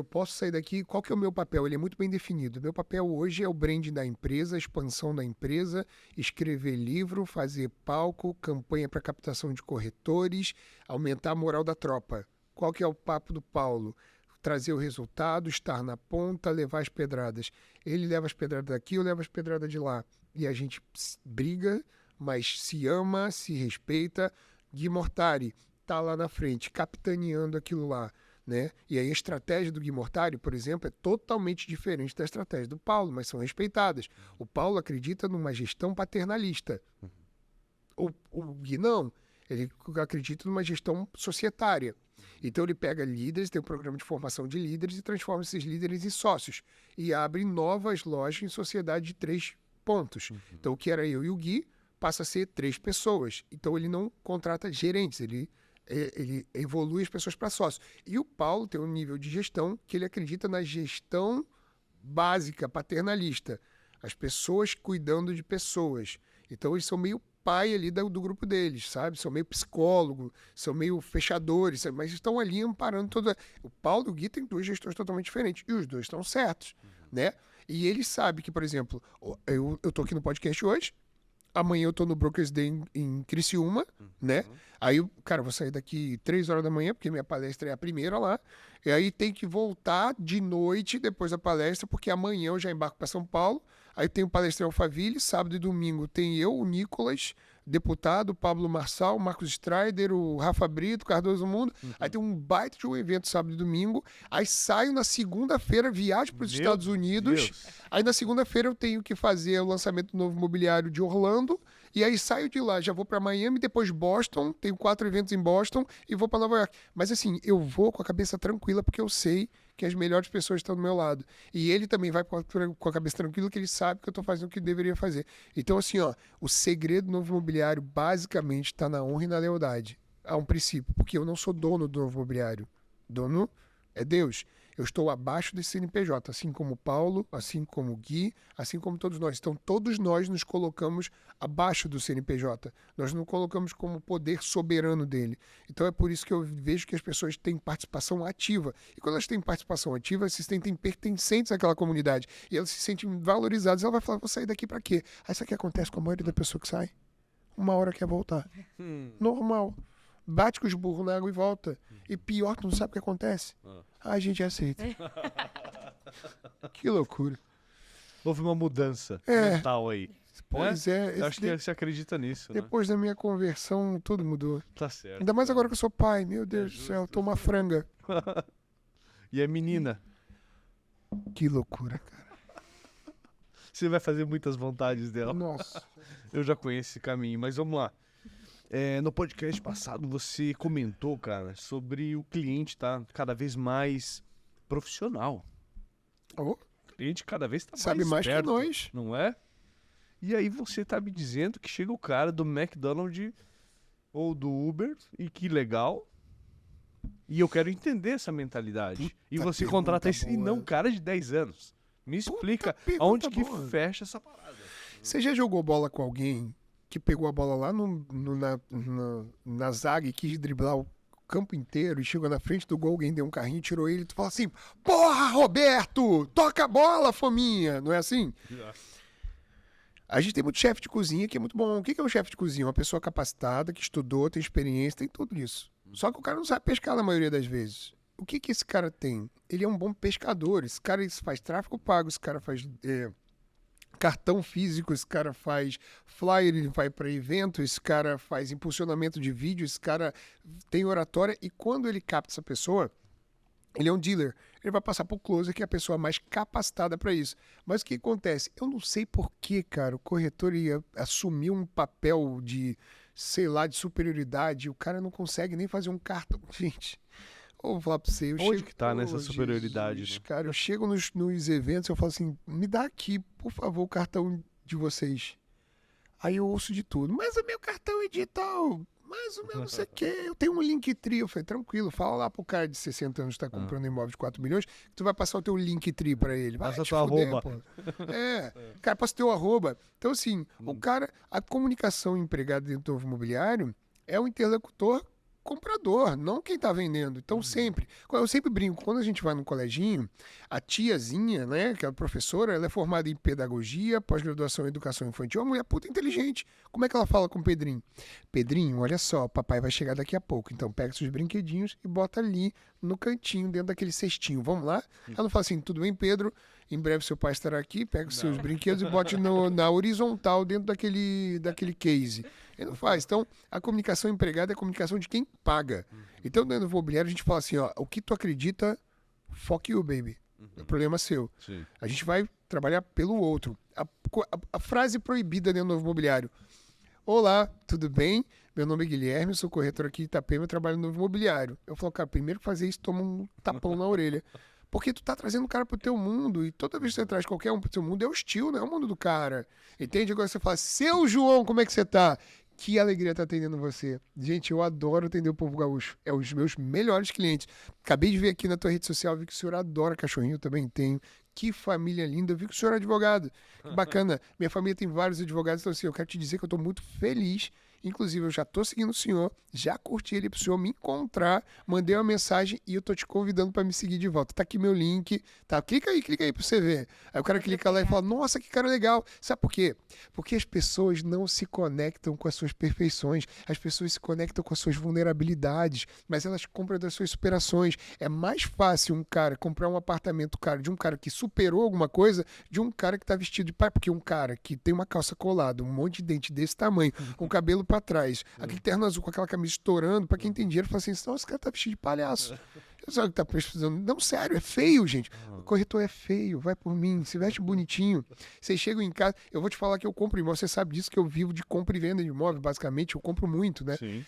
posso sair daqui. Qual que é o meu papel? Ele é muito bem definido. Meu papel hoje é o branding da empresa, a expansão da empresa, escrever livro, fazer palco, campanha para captação de corretores, aumentar a moral da tropa. Qual que é o papo do Paulo? Trazer o resultado, estar na ponta, levar as pedradas. Ele leva as pedradas daqui, eu levo as pedradas de lá. E a gente briga, mas se ama, se respeita. Gui Mortari tá lá na frente, capitaneando aquilo lá, né? E aí a estratégia do Gui Mortari, por exemplo, é totalmente diferente da estratégia do Paulo, mas são respeitadas. O Paulo acredita numa gestão paternalista. O Gui não. Ele acredita numa gestão societária. Então ele pega líderes, tem um programa de formação de líderes e transforma esses líderes em sócios. E abre novas lojas em sociedade de 3 pontos. Então o que era eu e o Gui passa a ser 3 pessoas. Então ele não contrata gerentes, ele evolui as pessoas para sócios. E o Paulo tem um nível de gestão que ele acredita na gestão básica, paternalista. As pessoas cuidando de pessoas. Então eles são meio pai ali do grupo deles, sabe? São meio psicólogo, são meio fechadores, sabe? Mas estão ali amparando toda... O Paulo e o Gui têm 2 gestões totalmente diferentes. E os 2 estão certos, né? E ele sabe que, por exemplo, eu tô aqui no podcast hoje, amanhã eu tô no Brokers Day em Criciúma, né? Aí, cara, eu vou sair daqui 3 horas da manhã, porque minha palestra é a primeira lá. E aí tem que voltar de noite depois da palestra, porque amanhã eu já embarco para São Paulo. Aí tem o palestra em Alphaville, sábado e domingo tem eu, o Nicolas, deputado, Pablo Marçal, o Marcos Strider, o Rafa Brito, Cardoso Mundo. Aí tem um baita de um evento sábado e domingo. Aí saio na segunda-feira, viajo para os Estados Unidos. Aí na segunda-feira eu tenho que fazer o lançamento do novo mobiliário de Orlando. E aí saio de lá, já vou para Miami, depois Boston, tenho 4 eventos em Boston e vou para Nova York. Mas assim, eu vou com a cabeça tranquila porque eu sei que as melhores pessoas estão do meu lado. E ele também vai com a cabeça tranquila, que ele sabe que eu estou fazendo o que deveria fazer. Então assim, ó, o segredo do novo imobiliário basicamente está na honra e na lealdade. Há um princípio, porque eu não sou dono do novo imobiliário. Dono é Deus. Eu estou abaixo desse CNPJ, assim como o Paulo, assim como o Gui, assim como todos nós. Então, todos nós nos colocamos abaixo do CNPJ. Nós não colocamos como poder soberano dele. Então, é por isso que eu vejo que as pessoas têm participação ativa. E quando elas têm participação ativa, elas se sentem pertencentes àquela comunidade. E elas se sentem valorizadas. Ela vai falar, vou sair daqui para quê? Aí, isso aqui acontece com a maioria da pessoa que sai. Uma hora quer voltar. Normal. Bate com os burros na água e volta. E pior, tu não sabe o que acontece. A gente aceita. Que loucura. Houve uma mudança mental aí. Pois é. Eu acho que você acredita nisso, depois da minha conversão, tudo mudou. Tá certo. Ainda mais agora que eu sou pai. Meu Deus do céu, tô uma franga. E a menina? Que loucura, cara. Você vai fazer muitas vontades dela. Nossa. Eu já conheço esse caminho, mas vamos lá. No podcast passado você comentou, cara, sobre o cliente tá cada vez mais profissional. Oh, o cliente cada vez tá sabe mais perto, que nós. Não é? E aí você tá me dizendo que chega o cara do McDonald's ou do Uber, e que legal. E eu quero entender essa mentalidade. E você contrata esse, e não um cara de 10 anos. Me explica aonde que fecha essa parada. Você já jogou bola com alguém que pegou a bola lá na zaga e quis driblar o campo inteiro e chegou na frente do gol, alguém deu um carrinho, tirou ele e tu fala assim, porra, Roberto, toca a bola, fominha, não é assim? A gente tem muito chefe de cozinha que é muito bom. O que é um chefe de cozinha? Uma pessoa capacitada, que estudou, tem experiência, tem tudo isso. Só que o cara não sabe pescar na maioria das vezes. O que esse cara tem? Ele é um bom pescador, esse cara faz tráfego pago, esse cara faz... cartão físico, esse cara faz flyer, ele vai para evento, esse cara faz impulsionamento de vídeo, esse cara tem oratória, e quando ele capta essa pessoa, ele é um dealer, ele vai passar pro closer, que é a pessoa mais capacitada para isso. Mas o que acontece? Eu não sei por que, cara, o corretor ia assumir um papel de, sei lá, de superioridade, o cara não consegue nem fazer um cartão, gente... Vou falar pra você, onde que tá nessa superioridade? Jesus, cara, eu chego nos eventos e eu falo assim, me dá aqui, por favor, o cartão de vocês. Aí eu ouço de tudo, mas o meu cartão é digital, mas o meu não sei o que, eu tenho um Linktree. Eu falei, tranquilo, fala lá pro cara de 60 anos que tá comprando imóvel de 4 milhões, que tu vai passar o teu Linktree pra ele. Passa tua arroba. Cara, passa o teu arroba. Então assim, o cara, a comunicação empregada dentro do novo imobiliário é um interlocutor comprador, não quem tá vendendo. Então, eu sempre brinco, quando a gente vai no coleginho, a tiazinha, né, que é a professora, ela é formada em pedagogia, pós-graduação em educação infantil, é uma mulher puta inteligente. Como é que ela fala com o Pedrinho? Pedrinho, olha só, papai vai chegar daqui a pouco, então pega seus brinquedinhos e bota ali no cantinho, dentro daquele cestinho. Vamos lá? Ela não fala assim, tudo bem, Pedro? Em breve seu pai estará aqui, pega os seus brinquedos e bote na horizontal, dentro daquele case. Ele não faz. Então, a comunicação empregada é a comunicação de quem paga. Então, dentro do imobiliário, a gente fala assim, ó, o que tu acredita, fuck you, baby. O problema é seu. Sim. A gente vai trabalhar pelo outro. A frase proibida dentro do novo imobiliário. Olá, tudo bem? Meu nome é Guilherme, eu sou corretor aqui de Itapema, eu trabalho no novo imobiliário. Eu falo, cara, primeiro que fazer isso, toma um tapão na orelha. Porque tu tá trazendo o cara pro teu mundo, e toda vez que você traz qualquer um pro teu mundo, é hostil, não é o mundo do cara. Entende? Agora você fala, seu João, como é que você tá? Que alegria tá atendendo você. Gente, eu adoro atender o povo gaúcho. É os meus melhores clientes. Acabei de ver aqui na tua rede social, vi que o senhor adora cachorrinho, eu também tenho. Que família linda, eu vi que o senhor é advogado. Que bacana. Minha família tem vários advogados, então assim, eu quero te dizer que eu tô muito feliz. Inclusive, eu já tô seguindo o senhor, já curti ele pro senhor me encontrar, mandei uma mensagem e eu tô te convidando para me seguir de volta. Tá aqui meu link, tá? Clica aí pra você ver. Aí o cara clica lá e fala, nossa, que cara legal. Sabe por quê? Porque as pessoas não se conectam com as suas perfeições, as pessoas se conectam com as suas vulnerabilidades, mas elas compram das suas superações. É mais fácil um cara comprar um apartamento, cara, de um cara que superou alguma coisa, de um cara que tá vestido de pai, porque um cara que tem uma calça colada, um monte de dente desse tamanho, com cabelo pra trás, aquele terno azul com aquela camisa estourando, pra quem tem dinheiro, fala assim, não, esse cara tá vestido de palhaço. Eu sei o que tá precisando. Não, sério, é feio, gente. O corretor é feio, vai por mim, se veste bonitinho. Vocês chegam em casa, eu vou te falar que eu compro imóvel, você sabe disso, que eu vivo de compra e venda de imóvel, basicamente, eu compro muito, né? Sim.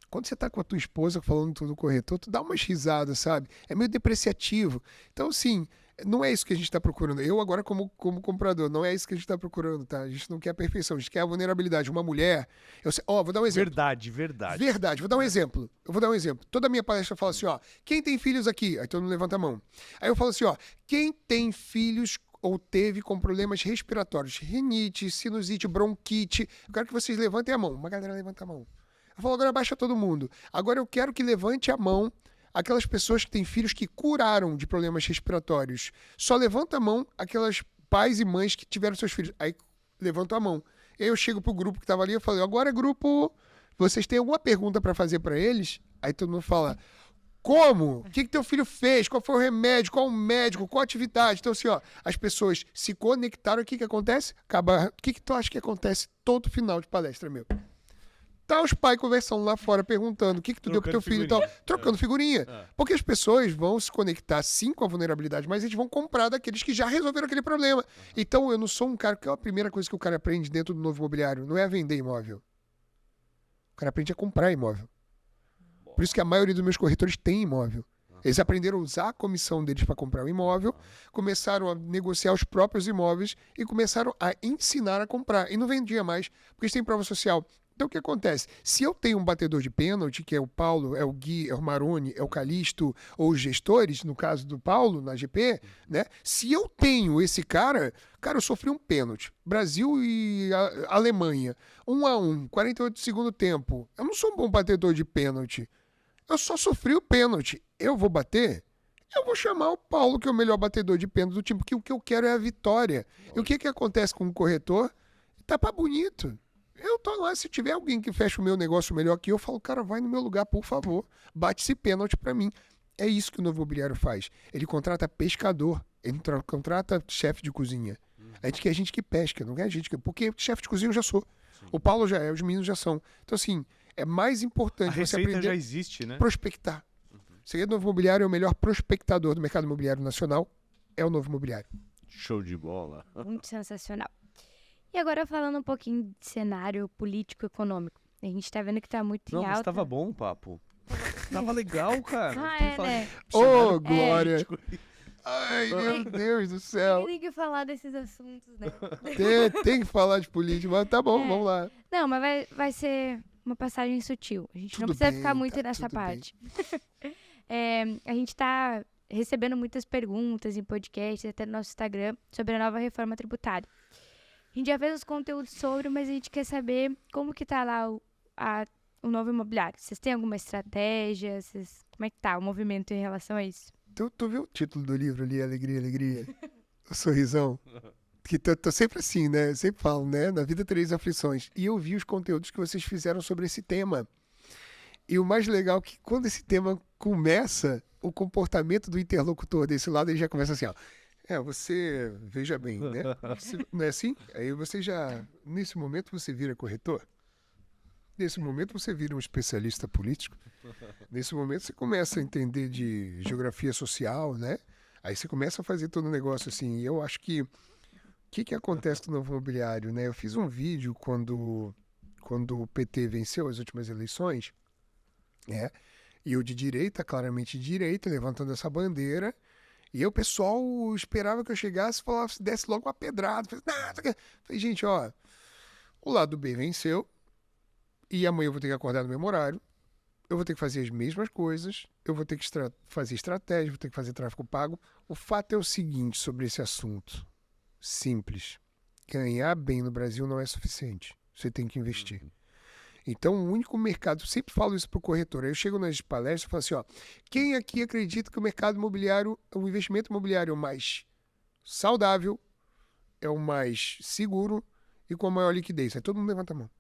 Quando você tá com a tua esposa falando tudo do corretor, tu dá umas risadas, sabe? É meio depreciativo. Então, assim, não é isso que a gente está procurando. Eu agora, como comprador, não é isso que a gente está procurando, tá? A gente não quer a perfeição, a gente quer a vulnerabilidade. Uma mulher... vou dar um exemplo. Verdade. Vou dar um exemplo. Toda a minha palestra fala assim, ó, quem tem filhos aqui? Aí todo mundo levanta a mão. Aí eu falo assim, ó, quem tem filhos ou teve com problemas respiratórios, rinite, sinusite, bronquite, eu quero que vocês levantem a mão. Uma galera levanta a mão. Eu falo, agora baixa todo mundo. Agora eu quero que levante a mão aquelas pessoas que têm filhos que curaram de problemas respiratórios. Só levanta a mão aquelas pais e mães que tiveram seus filhos. Aí levanta a mão. E aí eu chego pro grupo que tava ali, eu falo, agora grupo, vocês têm alguma pergunta para fazer para eles? Aí todo mundo fala, como? O que teu filho fez? Qual foi o remédio? Qual o médico? Qual a atividade? Então assim, ó, as pessoas se conectaram, o que acontece? O que tu acha que acontece todo final de palestra, meu? Tá os pais conversando lá fora, perguntando o que tu deu pro teu filho e tal, trocando figurinha. Porque as pessoas vão se conectar sim com a vulnerabilidade, mas eles vão comprar daqueles que já resolveram aquele problema. Então eu não sou um cara, que é a primeira coisa que o cara aprende dentro do novo imobiliário, não é a vender imóvel. O cara aprende a comprar imóvel. Por isso que a maioria dos meus corretores tem imóvel. Eles aprenderam a usar a comissão deles para comprar o imóvel, começaram a negociar os próprios imóveis e começaram a ensinar a comprar. E não vendia mais, porque eles têm prova social. Então, o que acontece? Se eu tenho um batedor de pênalti, que é o Paulo, é o Gui, é o Maroni, é o Calixto, ou os gestores, no caso do Paulo, na GP, né? Se eu tenho esse cara, eu sofri um pênalti. Brasil e Alemanha, 1-1, 48 do segundo tempo. Eu não sou um bom batedor de pênalti. Eu só sofri o pênalti. Eu vou bater? Eu vou chamar o Paulo, que é o melhor batedor de pênalti do time, porque o que eu quero é a vitória. E o que acontece com o corretor? Tapa bonito. Eu tô lá, se tiver alguém que fecha o meu negócio melhor que eu falo, cara, vai no meu lugar, por favor. Bate esse pênalti pra mim. É isso que o novo imobiliário faz. Ele contrata pescador, ele contrata chefe de cozinha. A gente quer gente que pesca, não quer gente que... Porque chefe de cozinha eu já sou. O Paulo já é, os meninos já são. Então, assim, é mais importante você aprender... já existe, né? Prospectar. O segredo do novo imobiliário é o melhor prospectador do mercado imobiliário nacional, é o novo imobiliário. Show de bola. Muito sensacional. E agora falando um pouquinho de cenário político-econômico. A gente tá vendo que tá muito em alta. Mas tava bom o papo. Tava legal, cara. Né? Ô, Glória! Ai, meu Deus do céu. Tem que falar desses assuntos, né? Tem que falar de política, mas tá bom, vamos lá. Não, mas vai ser uma passagem sutil. A gente não precisa ficar muito nessa parte. A gente tá recebendo muitas perguntas em podcasts, até no nosso Instagram, sobre a nova reforma tributária. A gente já fez os conteúdos sobre, mas a gente quer saber como que tá lá a o novo imobiliário? Vocês têm alguma estratégia? Como é que tá o movimento em relação a isso? Tu viu o título do livro ali, Alegria, Alegria? O sorrisão. Que tô sempre assim, né? Eu sempre falo, né? Na vida tereis aflições. E eu vi os conteúdos que vocês fizeram sobre esse tema. E o mais legal é que quando esse tema começa, o comportamento do interlocutor desse lado, ele já começa assim, ó. Você, veja bem, né? Não é assim? Aí você já, nesse momento, você vira corretor. Nesse momento, você vira um especialista político. Nesse momento, você começa a entender de geografia social, né? Aí você começa a fazer todo o negócio assim. E eu acho que o que acontece no novo imobiliário, né? Eu fiz um vídeo quando o PT venceu as últimas eleições, né? E eu de direita, claramente de direita, levantando essa bandeira. E aí o pessoal esperava que eu chegasse e falasse, desse logo uma pedrada. Falei, gente, ó, o lado B venceu. E amanhã eu vou ter que acordar no mesmo horário. Eu vou ter que fazer as mesmas coisas. Eu vou ter que fazer estratégia, vou ter que fazer tráfego pago. O fato é o seguinte sobre esse assunto. Simples. Ganhar bem no Brasil não é suficiente. Você tem que investir. Então, o único mercado... Eu sempre falo isso para o corretor. Aí eu chego nas palestras e falo assim, ó. Quem aqui acredita que o mercado imobiliário, o investimento imobiliário é o mais saudável, é o mais seguro e com a maior liquidez? Aí todo mundo levanta a mão.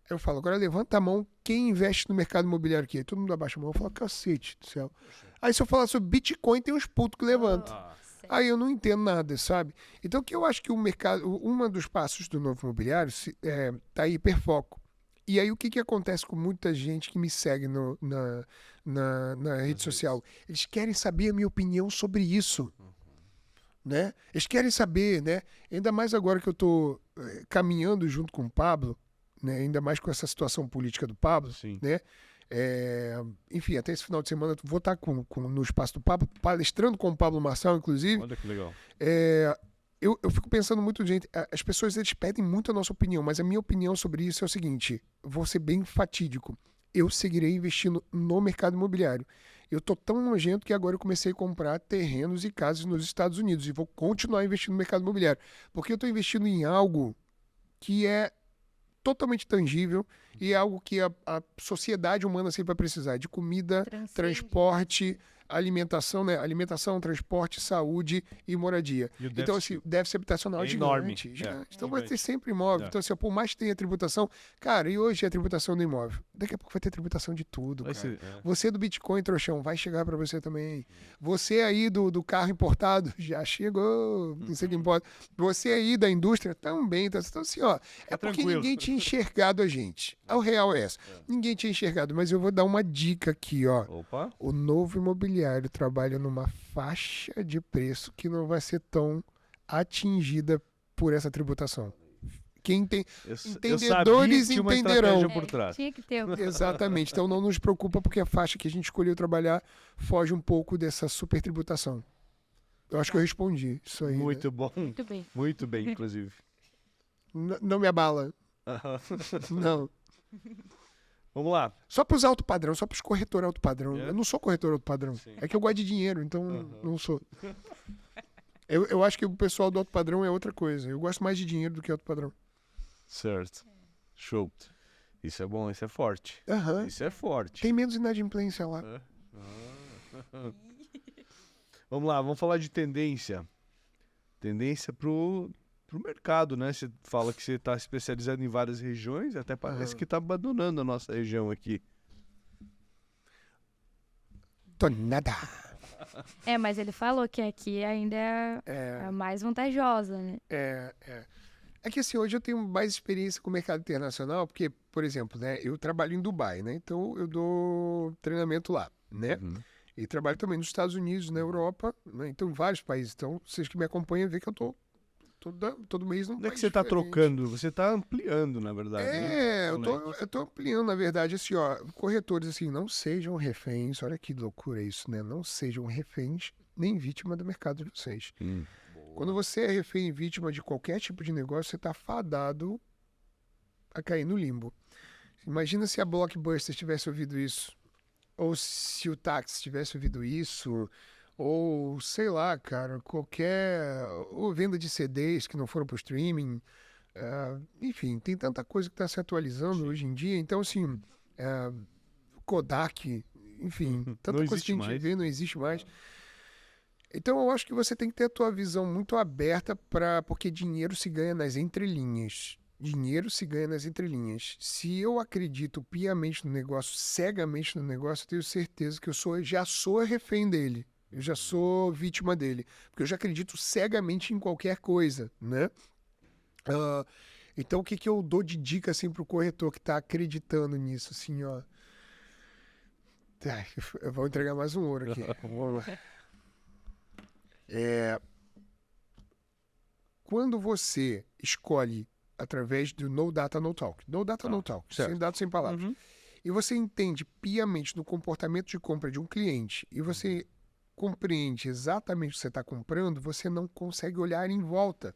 Aí eu falo, agora levanta a mão quem investe no mercado imobiliário aqui. Aí todo mundo abaixa a mão. Eu falo, cacete do céu. Aí se eu falar sobre Bitcoin, tem uns putos que levantam. Aí eu não entendo nada, sabe? Então, o que eu acho que o mercado... Um dos passos do novo imobiliário tá aí, hiperfoco. E aí, o que acontece com muita gente que me segue na rede social? Eles querem saber a minha opinião sobre isso. Né? Eles querem saber, né? Ainda mais agora que eu tô caminhando junto com o Pablo, né? Ainda mais com essa situação política do Pablo, Sim. né? Enfim, até esse final de semana eu vou estar no espaço do Pablo, palestrando com o Pablo Marçal, inclusive. Olha que legal. Eu fico pensando muito, gente, as pessoas eles pedem muito a nossa opinião, mas a minha opinião sobre isso é o seguinte, vou ser bem fatídico, eu seguirei investindo no mercado imobiliário. Eu tô tão nojento que agora eu comecei a comprar terrenos e casas nos Estados Unidos e vou continuar investindo no mercado imobiliário, porque eu estou investindo em algo que é totalmente tangível e é algo que a sociedade humana sempre vai precisar, de comida, transporte, alimentação, né? Alimentação, transporte, saúde e moradia. Então, assim, déficit habitacional é gigante. Então, vai ter sempre imóvel. Então, assim, por mais que tenha tributação... Cara, e hoje é a tributação do imóvel. Daqui a pouco vai ter tributação de tudo, cara. Você do Bitcoin, trouxão, vai chegar para você também. Você aí do carro importado, já chegou. Não sei o que importa. Você aí da indústria, também. Então, assim, ó, é porque ninguém tinha enxergado a gente. O real é essa. Ninguém tinha enxergado, mas eu vou dar uma dica aqui, ó. Opa. O novo imobiliário trabalha numa faixa de preço que não vai ser tão atingida por essa tributação. Quem tem entendedores entenderão. Por trás. Tinha que ter. Exatamente. Então não nos preocupa porque a faixa que a gente escolheu trabalhar foge um pouco dessa super tributação. Eu acho que eu respondi isso aí. Muito né? bom. Muito bem. Muito bem, inclusive. Não me abala. Não. Vamos lá. Só para os alto padrão, só para os corretores alto padrão. Eu não sou corretor alto padrão. Sim. É que eu gosto de dinheiro, então não sou. Eu acho que o pessoal do alto padrão é outra coisa. Eu gosto mais de dinheiro do que alto padrão. Certo. Show. Isso é bom, isso é forte. Isso é forte. Tem menos inadimplência lá. Vamos lá, vamos falar de tendência. Tendência pro mercado, né? Você fala que você está especializado em várias regiões, até parece que está abandonando a nossa região aqui. Tô nada. Mas ele falou que aqui ainda é a mais vantajosa, né? É que assim, hoje eu tenho mais experiência com o mercado internacional, porque, por exemplo, né, eu trabalho em Dubai, né? Então eu dou treinamento lá, né? E trabalho também nos Estados Unidos, na Europa, né? Então em vários países. Então, vocês que me acompanham veem que eu tô todo mês num Não é país que você está diferente. trocando, você está ampliando, na verdade. né? Eu tô ampliando, na verdade, assim, ó, corretores, assim, não sejam reféns, olha que loucura isso, né? Não sejam reféns nem vítima do mercado de vocês. Quando você é refém e vítima de qualquer tipo de negócio, você tá fadado a cair no limbo. Imagina se a Blockbuster tivesse ouvido isso, ou se o táxi tivesse ouvido isso, ou sei lá, cara, ou venda de CDs que não foram pro streaming, enfim, tem tanta coisa que está se atualizando hoje em dia, então assim, Kodak, enfim, tanta Não coisa que a gente existe vê, não existe mais. Então eu acho que você tem que ter a tua visão muito aberta porque dinheiro se ganha nas entrelinhas. Dinheiro se ganha nas entrelinhas. Se eu acredito piamente no negócio, cegamente no negócio, eu tenho certeza que já sou refém dele. Eu já sou vítima dele. Porque eu já acredito cegamente em qualquer coisa, né? Então o que eu dou de dica assim pro corretor que tá acreditando nisso, assim, ó. Eu vou entregar mais um ouro aqui. Vamos lá. Quando você escolhe através do No Data, No Talk, No Data, No Talk, sem dados, sem palavras, e você entende piamente no comportamento de compra de um cliente, e você compreende exatamente o que você está comprando, você não consegue olhar em volta.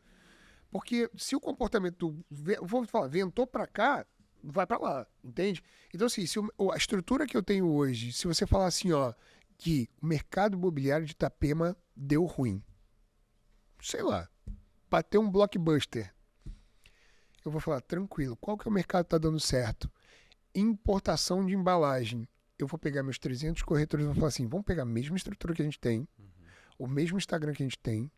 Porque se o comportamento, vou falar, ventou para cá, vai para lá, entende? Então, assim, se a estrutura que eu tenho hoje, se você falar assim, ó, que o mercado imobiliário de Itapema deu ruim, sei lá, bateu um blockbuster, eu vou falar, tranquilo, qual que é o mercado que tá dando certo? Importação de embalagem. Eu vou pegar meus 300 corretores e vou falar assim, vamos pegar a mesma estrutura que a gente tem, o mesmo Instagram que a gente tem,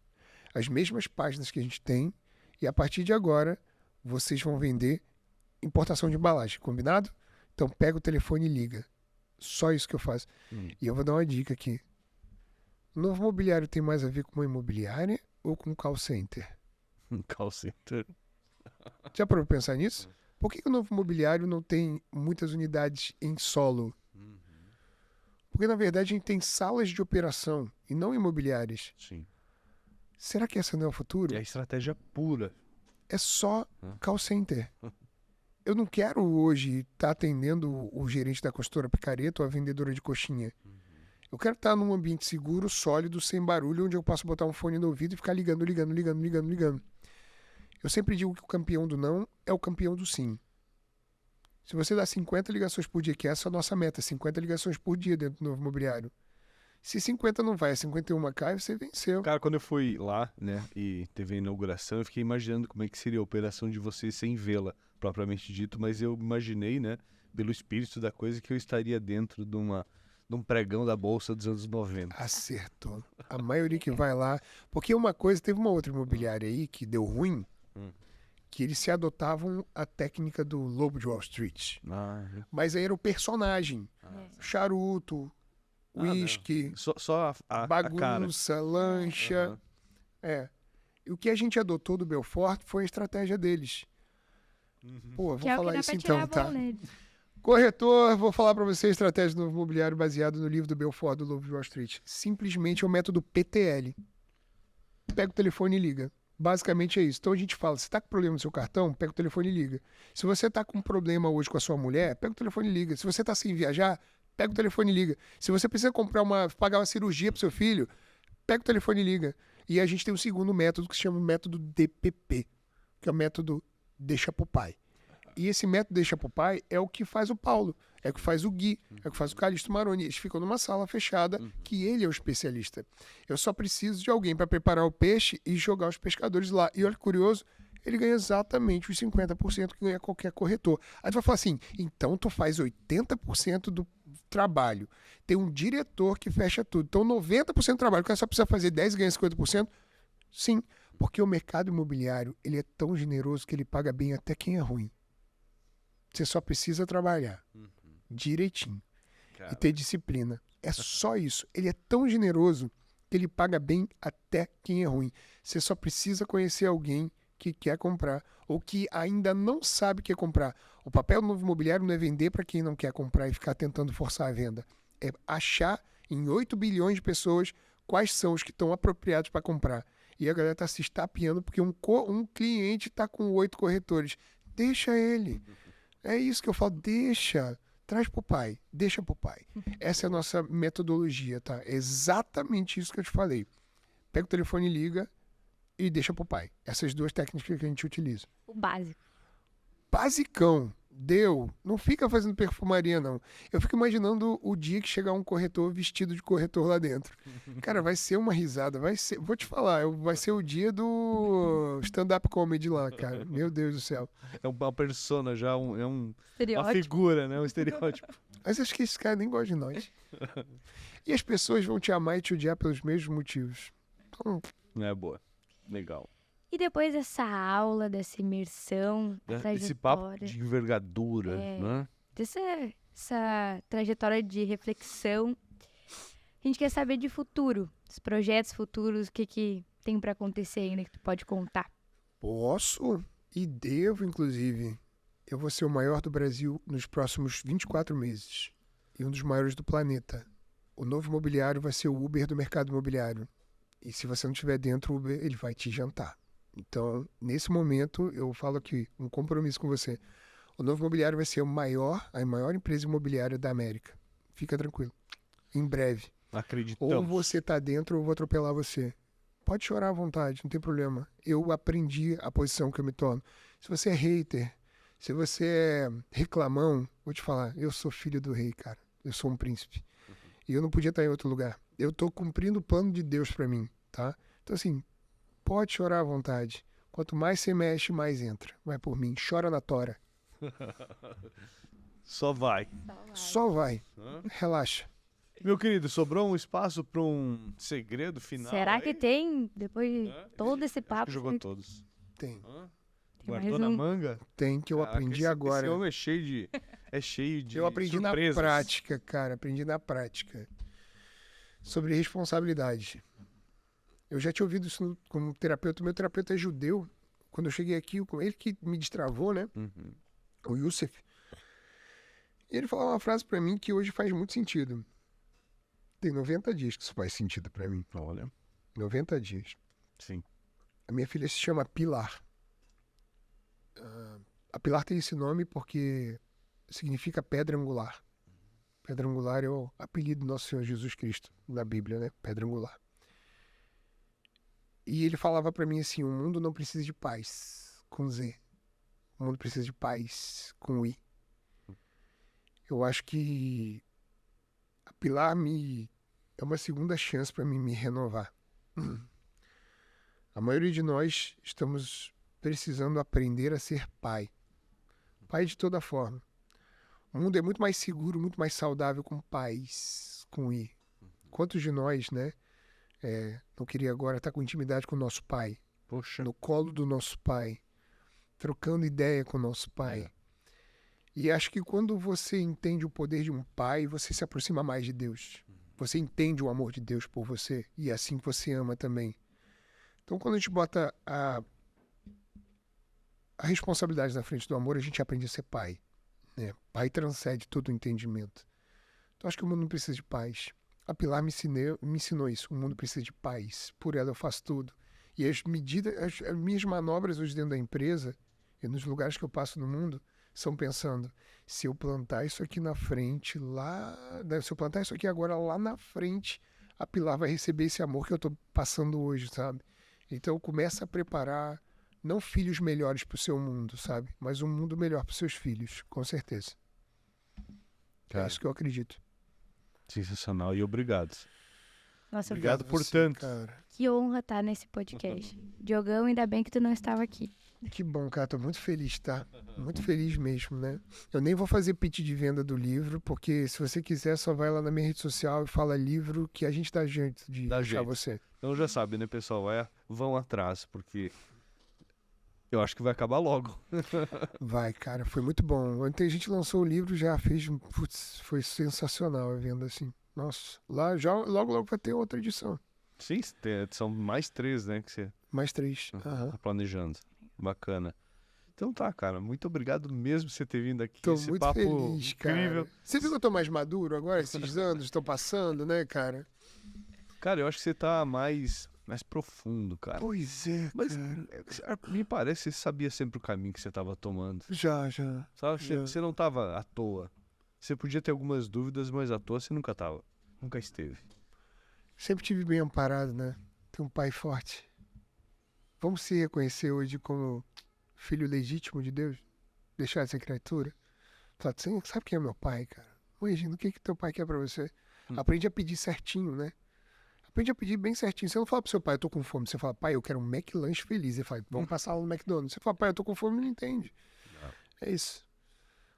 as mesmas páginas que a gente tem, e a partir de agora, vocês vão vender importação de embalagem, combinado? Então pega o telefone e liga. Só isso que eu faço. E eu vou dar uma dica aqui. O novo imobiliário tem mais a ver com uma imobiliária ou com um call center? Call center. Já parou pra pensar nisso? Por que o novo imobiliário não tem muitas unidades em solo? Porque, na verdade, a gente tem salas de operação e não imobiliárias. Sim. Será que essa não é o futuro? É a estratégia pura. É só call center. Eu não quero hoje estar atendendo o gerente da consultora Picareta ou a vendedora de coxinha. Eu quero estar num ambiente seguro, sólido, sem barulho, onde eu posso botar um fone no ouvido e ficar ligando. Eu sempre digo que o campeão do não é o campeão do sim. Se você dá 50 ligações por dia, que essa é a nossa meta, 50 ligações por dia dentro do novo imobiliário. Se 50 não vai, 51 cai, você venceu. Cara, quando eu fui lá, né, e teve a inauguração, eu fiquei imaginando como é que seria a operação de vocês sem vê-la, propriamente dito, mas eu imaginei, né, pelo espírito da coisa, que eu estaria dentro de um pregão da Bolsa dos anos 90. Acertou. A maioria que vai lá... Porque teve uma outra imobiliária aí que deu ruim, que eles se adotavam a técnica do Lobo de Wall Street. Mas aí era o personagem. Charuto, uísque, só a bagunça, cara. lancha. E o que a gente adotou do Belfort foi a estratégia deles. Pô, vou falar isso então, tá? Corretor, vou falar para você a estratégia do novo imobiliário baseado no livro do Belfort, do Lobo de Wall Street. Simplesmente é o método PTL. Pega o telefone e liga. Basicamente é isso. Então a gente fala, se tá com problema no seu cartão, pega o telefone e liga. Se você tá com problema hoje com a sua mulher, pega o telefone e liga. Se você tá sem viajar, pega o telefone e liga. Se você precisa pagar uma cirurgia pro seu filho, pega o telefone e liga. E a gente tem um segundo método que se chama o método DPP, que é o método Deixa pro Pai. E esse método Deixa pro Pai é o que faz o Paulo, é o que faz o Gui, é o que faz o Calixto Maroni. Eles ficam numa sala fechada, que ele é o especialista. Eu só preciso de alguém para preparar o peixe e jogar os pescadores lá. E olha que curioso, ele ganha exatamente os 50% que ganha qualquer corretor. Aí tu vai falar assim, então tu faz 80% do trabalho. Tem um diretor que fecha tudo. Então 90% do trabalho, o cara só precisa fazer 10% e ganha 50%? Sim, porque o mercado imobiliário ele é tão generoso que ele paga bem até quem é ruim. Você só precisa trabalhar direitinho e ter disciplina. É só isso. Ele é tão generoso que ele paga bem até quem é ruim. Você só precisa conhecer alguém que quer comprar ou que ainda não sabe o que é comprar. O papel do novo imobiliário não é vender para quem não quer comprar e ficar tentando forçar a venda. É achar em 8 bilhões de pessoas quais são os que estão apropriados para comprar. E a galera está se estapeando porque um cliente está com 8 corretores. Deixa ele. É isso que eu falo, traz pro pai, deixa pro pai. Essa é a nossa metodologia, tá? É exatamente isso que eu te falei. Pega o telefone e liga e deixa pro pai. Essas duas técnicas que a gente utiliza. O básico. Basicão. Não fica fazendo perfumaria, não. Eu fico imaginando o dia que chegar um corretor vestido de corretor lá dentro. Cara, vai ser uma risada, vou te falar, vai ser o dia do stand-up comedy lá, cara. Meu Deus do céu. É uma persona já, uma Estereótipo. figura, né? Um estereótipo. Mas acho que esse cara nem gosta de nós. E as pessoas vão te amar e te odiar pelos mesmos motivos. Então, É boa. Legal. E depois dessa aula, dessa imersão, Esse papo trajetória, de envergadura, né? essa trajetória de reflexão, a gente quer saber de futuro, dos projetos futuros, o que tem pra acontecer ainda que tu pode contar. posso e devo, inclusive. Eu vou ser o maior do Brasil nos próximos 24 meses. E um dos maiores do planeta. O novo imobiliário vai ser o Uber do mercado imobiliário. E se você não estiver dentro, o Uber, ele vai te jantar. Então, nesse momento, eu falo aqui, um compromisso com você. O novo imobiliário vai ser a maior empresa imobiliária da América. Fica tranquilo. Em breve. Acreditamos. Ou você tá dentro ou eu vou atropelar você. Pode chorar à vontade, não tem problema. Eu aprendi a posição que eu me torno. Se você é hater, se você é reclamão, vou te falar, eu sou filho do rei, cara. Eu sou um príncipe. E eu não podia estar em outro lugar. Eu tô cumprindo o plano de Deus pra mim, tá? Então assim, pode chorar à vontade. Quanto mais você mexe, mais entra. Vai por mim, chora na tora. Só vai. Só vai. Relaxa. Meu querido, sobrou um espaço para um segredo final? Será aí? que tem, depois de todo esse Acho papo? que jogou todos. Tem. Tem Guardou mais na um. manga? Tem que eu Caraca, aprendi esse agora. homem é cheio de Eu aprendi surpresas. na prática, cara. Aprendi na prática. Sobre responsabilidade. Eu já tinha ouvido isso como terapeuta. Meu terapeuta é judeu. Quando eu cheguei aqui, ele que me destravou, né? Uhum. O Youssef. E ele falou uma frase pra mim que hoje faz muito sentido. Tem 90 dias que isso faz sentido pra mim. Olha, 90 dias. sim. A minha filha se chama Pilar. A Pilar tem esse nome porque significa pedra angular. Pedra angular é o apelido do nosso Senhor Jesus Cristo, na Bíblia, né? Pedra angular. E ele falava pra mim assim, o mundo não precisa de paz, com Z. O mundo precisa de paz, com I. Eu acho que a Pilar é uma segunda chance para mim me renovar. A maioria de nós estamos precisando aprender a ser pai. Pai de toda forma. O mundo é muito mais seguro, muito mais saudável com paz, com I. Quantos de nós, né, não queria agora estar com intimidade com o nosso pai, Poxa. no colo do nosso pai, trocando ideia com o nosso pai. E acho que quando você entende o poder de um pai, você se aproxima mais de Deus. Você entende o amor de Deus por você e é assim que você ama também. Então, quando a gente bota a responsabilidade na frente do amor, a gente aprende a ser pai. Né? Pai transcende todo o entendimento. Então, acho que o mundo não precisa de paz. A Pilar me ensinou isso. O mundo precisa de paz. Por ela eu faço tudo. E as minhas manobras hoje dentro da empresa e nos lugares que eu passo no mundo são pensando, se eu plantar isso aqui na frente, se eu plantar isso aqui agora lá na frente, a Pilar vai receber esse amor que eu tô passando hoje, sabe? Então começa a preparar não filhos melhores pro seu mundo, sabe? Mas um mundo melhor pros seus filhos, com certeza. É isso que eu acredito. Sensacional e obrigado. Nossa, Obrigado por você, tanto. cara. que honra estar nesse podcast. Diogão, ainda bem que tu não estava aqui. Que bom, cara. Tô muito feliz, tá? Muito feliz mesmo, né? Eu nem vou fazer pitch de venda do livro, porque se você quiser, só vai lá na minha rede social e fala livro, que a gente dá jeito de achar você. Então já sabe, né, pessoal? Vão atrás, porque eu acho que vai acabar logo. Vai, cara. Foi muito bom. Ontem a gente lançou o livro, já fez... Putz, foi sensacional a venda, assim. Nossa. Lá já, logo vai ter outra edição. Sim, são mais 3, né, que você Mais 3. Aham. tá planejando. Bacana. Então tá, cara. Muito obrigado mesmo por você ter vindo aqui. Tô Esse muito papo feliz, incrível. cara. Você viu que eu tô mais maduro agora? Esses anos estão passando, né, cara? Cara, eu acho que você tá mais profundo, cara. Pois é, Mas cara. me parece que você sabia sempre o caminho que você tava tomando. Já. Sabe? Você não tava à toa. Você podia ter algumas dúvidas, mas à toa você nunca tava. Nunca esteve. Sempre tive bem amparado, né? Tenho um pai forte. Vamos se reconhecer hoje como filho legítimo de Deus? Deixar essa criatura? Fala, você sabe quem é meu pai, cara? Ô, Regina, o que teu pai quer pra você? Aprende a pedir certinho, né? Aprende a pedir bem certinho. Você não fala pro seu pai, eu tô com fome. Você fala, pai, eu quero um McLanche feliz. Ele fala, vamos passar lá no McDonald's. Você fala, pai, eu tô com fome, ele não entende. É isso.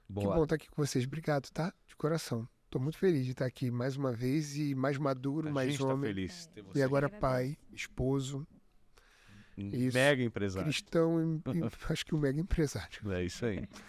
Boa. Que bom estar aqui com vocês. Obrigado, tá? De coração. Tô muito feliz de estar aqui mais uma vez e mais maduro, mais homem. Tá feliz de ter você. E agora pai, esposo. Isso. Mega empresário. Cristão e acho que um mega empresário. É isso aí.